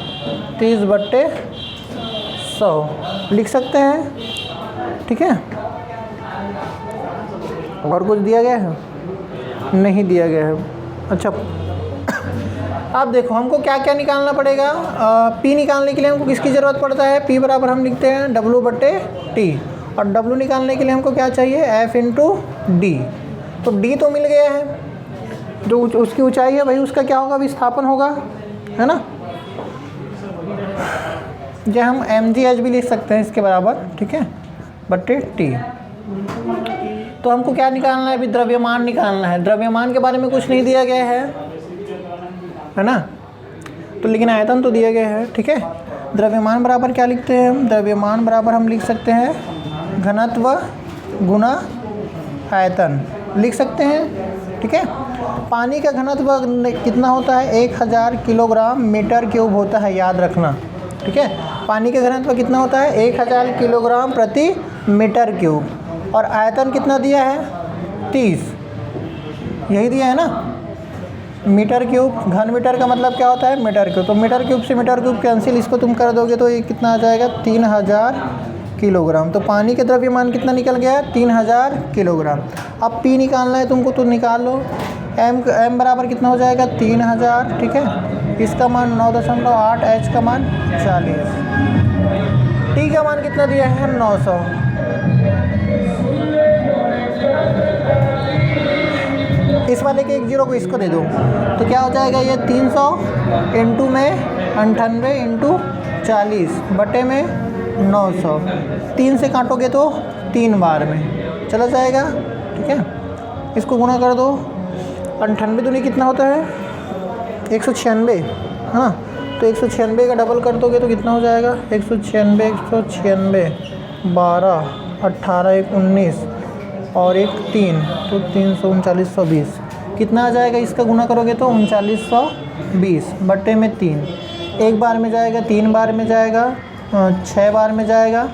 30/100 लिख सकते हैं, ठीक है। और कुछ दिया गया है, नहीं दिया गया है। अच्छा, अब देखो हमको क्या क्या निकालना पड़ेगा। P निकालने के लिए हमको किसकी ज़रूरत पड़ता है, P बराबर हम लिखते हैं W/T। और W निकालने के लिए हमको क्या चाहिए, F × D। तो D तो मिल गया है, जो उसकी ऊंचाई है भाई, उसका क्या होगा, विस्थापन होगा, है ना। ये हम mgh भी लिख सकते हैं इसके बराबर, ठीक है, /T। तो हमको क्या निकालना है अभी, द्रव्यमान निकालना है। द्रव्यमान के बारे में कुछ नहीं दिया गया है ना, तो लेकिन आयतन तो दिया गया है, ठीक है। द्रव्यमान बराबर क्या लिखते हैं हम, द्रव्यमान बराबर हम लिख सकते हैं घनत्व गुना आयतन, लिख सकते हैं, ठीक है। पानी का घनत्व कितना होता है, 1000 किलोग्राम मीटर क्यूब होता है, याद रखना, ठीक है। पानी का घनत्व कितना होता है, 1000 किलोग्राम प्रति मीटर क्यूब। और आयतन कितना दिया है, 30, यही दिया है ना। मीटर क्यूब, घन मीटर का मतलब क्या होता है, मीटर क्यूब। तो मीटर क्यूब से मीटर क्यूब कैंसिल, इसको तुम कर दोगे तो ये कितना आ जाएगा, 3000 किलोग्राम। तो पानी के द्रव्यमान कितना निकल गया, 3000 किलोग्राम। अब P निकालना है तुमको, तो निकाल लो। M बराबर कितना हो जाएगा, 3000, ठीक है। इसका मान 9.8, H का मान 40, T का मान कितना दिया है, 900। इस वाले के 1 0 को इसको दे दो, तो क्या हो जाएगा, ये 300 × में 98 × 40 बटे में 900। 3 से काटोगे तो 3 बार में चला जाएगा, ठीक है। इसको गुणा कर दो, 98 दूनी कितना होता है, 196, हाँ। तो 196 का डबल कर दोगे तो कितना हो जाएगा, 196, 196, 12, 18, 1 19 और 1 3, तो 33920 कितना आ जाएगा, इसका गुना करोगे तो 3920 बटे में 3। 1 बार में जाएगा, 3 बार में जाएगा, 6 बार में जाएगा,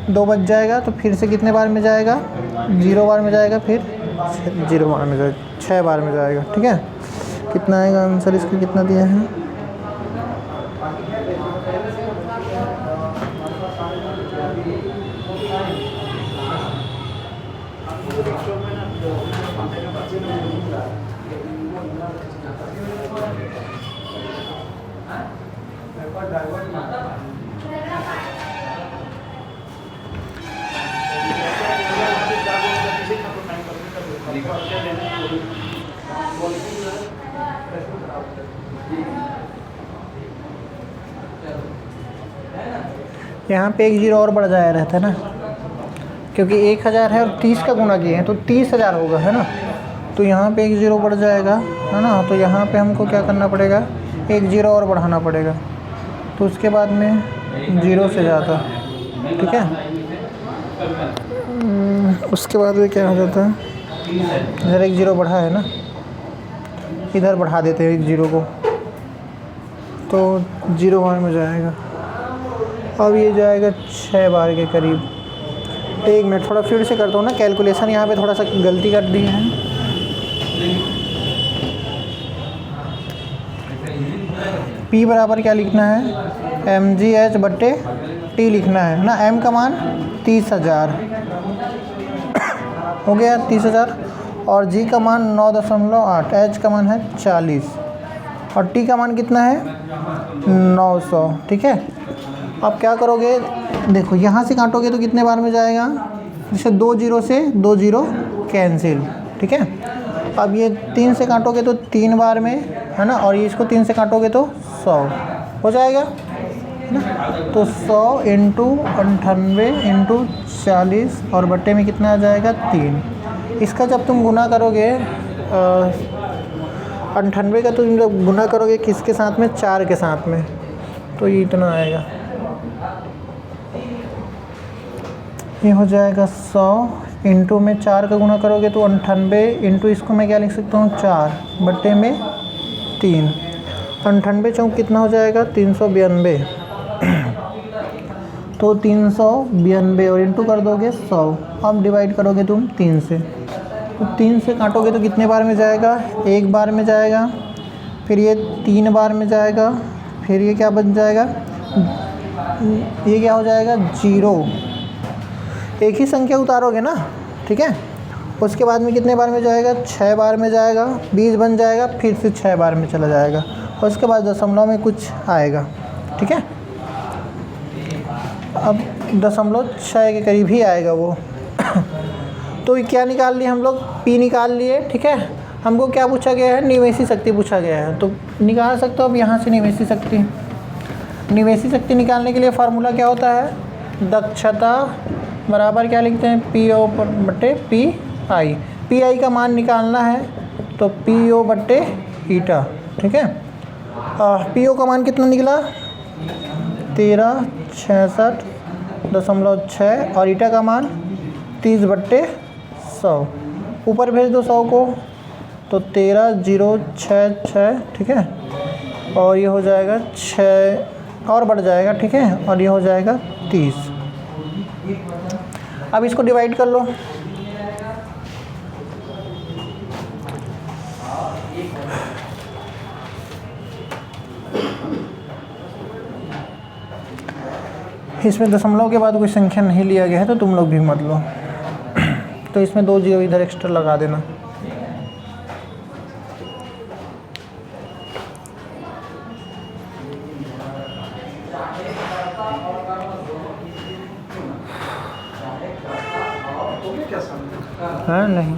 2 बच जाएगा। तो फिर से कितने बार में जाएगा, 0 बार में जाएगा, फिर 0 बार में जाएगा, 6 बार में जाएगा, ठीक है। कितना आएगा आंसर इसका, कितना दिया है, यहाँ पे 1 0 और बढ़ जाया रहता है ना, क्योंकि 1000 है और 30 का गुना किए हैं तो 30,000 होगा, है ना। तो यहाँ पे 1 0 बढ़ जाएगा, है ना। तो यहाँ पे हमको क्या करना पड़ेगा, 1 0 और बढ़ाना पड़ेगा, तो उसके बाद में 0 से ज़्यादा, ठीक है। उसके बाद में क्या हो जाता है, इधर 1 0 बढ़ा है ना, इधर बढ़ा देते हैं 1 0 को, तो 0 बार में जाएगा। अब ये जाएगा 6 बार के करीब। 1 मिनट थोड़ा फिर से करता हूँ ना कैलकुलेशन, यहाँ पे थोड़ा सा गलती कर दी है। P बराबर क्या लिखना है, mgh बट्टे T लिखना है ना। m का मान 30,000 हो गया 30,000, और g का मान 9.8, h का मान है 40 और t का मान कितना है 900। ठीक है, अब क्या करोगे, देखो यहाँ से काटोगे तो कितने बार में जाएगा, जैसे 2 0 से 2 0 कैंसिल। ठीक है, अब ये 3 से काटोगे तो 3 बार में है ना, और ये इसको 3 से काटोगे तो 100 हो जाएगा ना। तो 100 इंटू 98 इंटू 40 और बट्टे में कितना आ जाएगा 3। इसका जब तुम गुना करोगे 98 का तुम जब गुना करोगे किसके साथ में, 4 के साथ में, तो ये इतना आएगा, ये हो जाएगा 100 इंटू में 4 का गुना करोगे तो 98 इंटू इसको मैं क्या लिख सकता हूँ 4 बट्टे में 3। 98 चौक कितना हो जाएगा 392, तो 392 और इंटू कर दोगे 100। अब डिवाइड करोगे तुम 3 से, तो 3 से काटोगे तो कितने बार में जाएगा, 1 बार में जाएगा, फिर ये 3 बार में जाएगा, फिर ये क्या बन जाएगा, ये क्या हो जाएगा 0। एक ही संख्या उतारोगे ना। ठीक है, उसके बाद में कितने बार में जाएगा, 6 बार में जाएगा, 20 बन जाएगा, फिर से 6 बार में चला जाएगा, और उसके बाद दशमलव में कुछ आएगा। ठीक है, अब 0.6 के करीब ही आएगा वो। तो क्या निकाल लिए हम लोग, P निकाल लिए। ठीक है, हमको क्या पूछा गया है, निवेशी शक्ति पूछा गया है, तो निकाल सकते हो अब यहाँ से निवेशी शक्ति। निवेशी शक्ति निकालने के लिए फार्मूला क्या होता है, दक्षता बराबर क्या लिखते हैं, PO बट्टे PI। PI का मान निकालना है तो PO बट्टे ईटा। ठीक है, PO का मान कितना निकला 1366.6 और ईटा का मान 30/100। ऊपर भेज दो 100 को, तो 13066। ठीक है, और ये हो जाएगा 6 और बढ़ जाएगा। ठीक है, और ये हो जाएगा 30। अब इसको डिवाइड कर लो। इसमें दशमलव के बाद कोई संख्या नहीं लिया गया है तो तुम लोग भी मत लो, तो इसमें 2 0 इधर एक्स्ट्रा लगा देना। हाँ नहीं,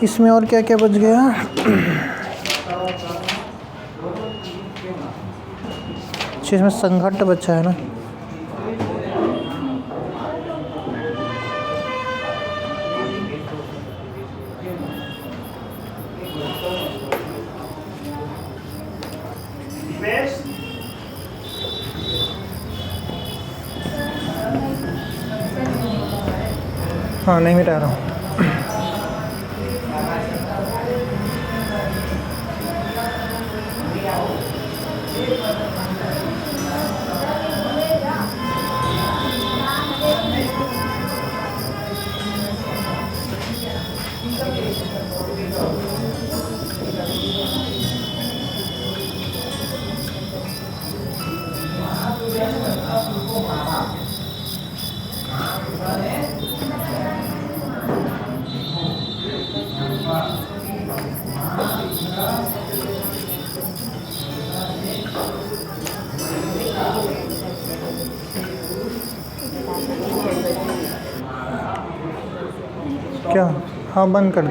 इसमें और क्या क्या बच गया, इसमें संघट्ट बचा है ना। हाँ नहीं मिटा रहा हूँ। क्या, हाँ बंद कर दो।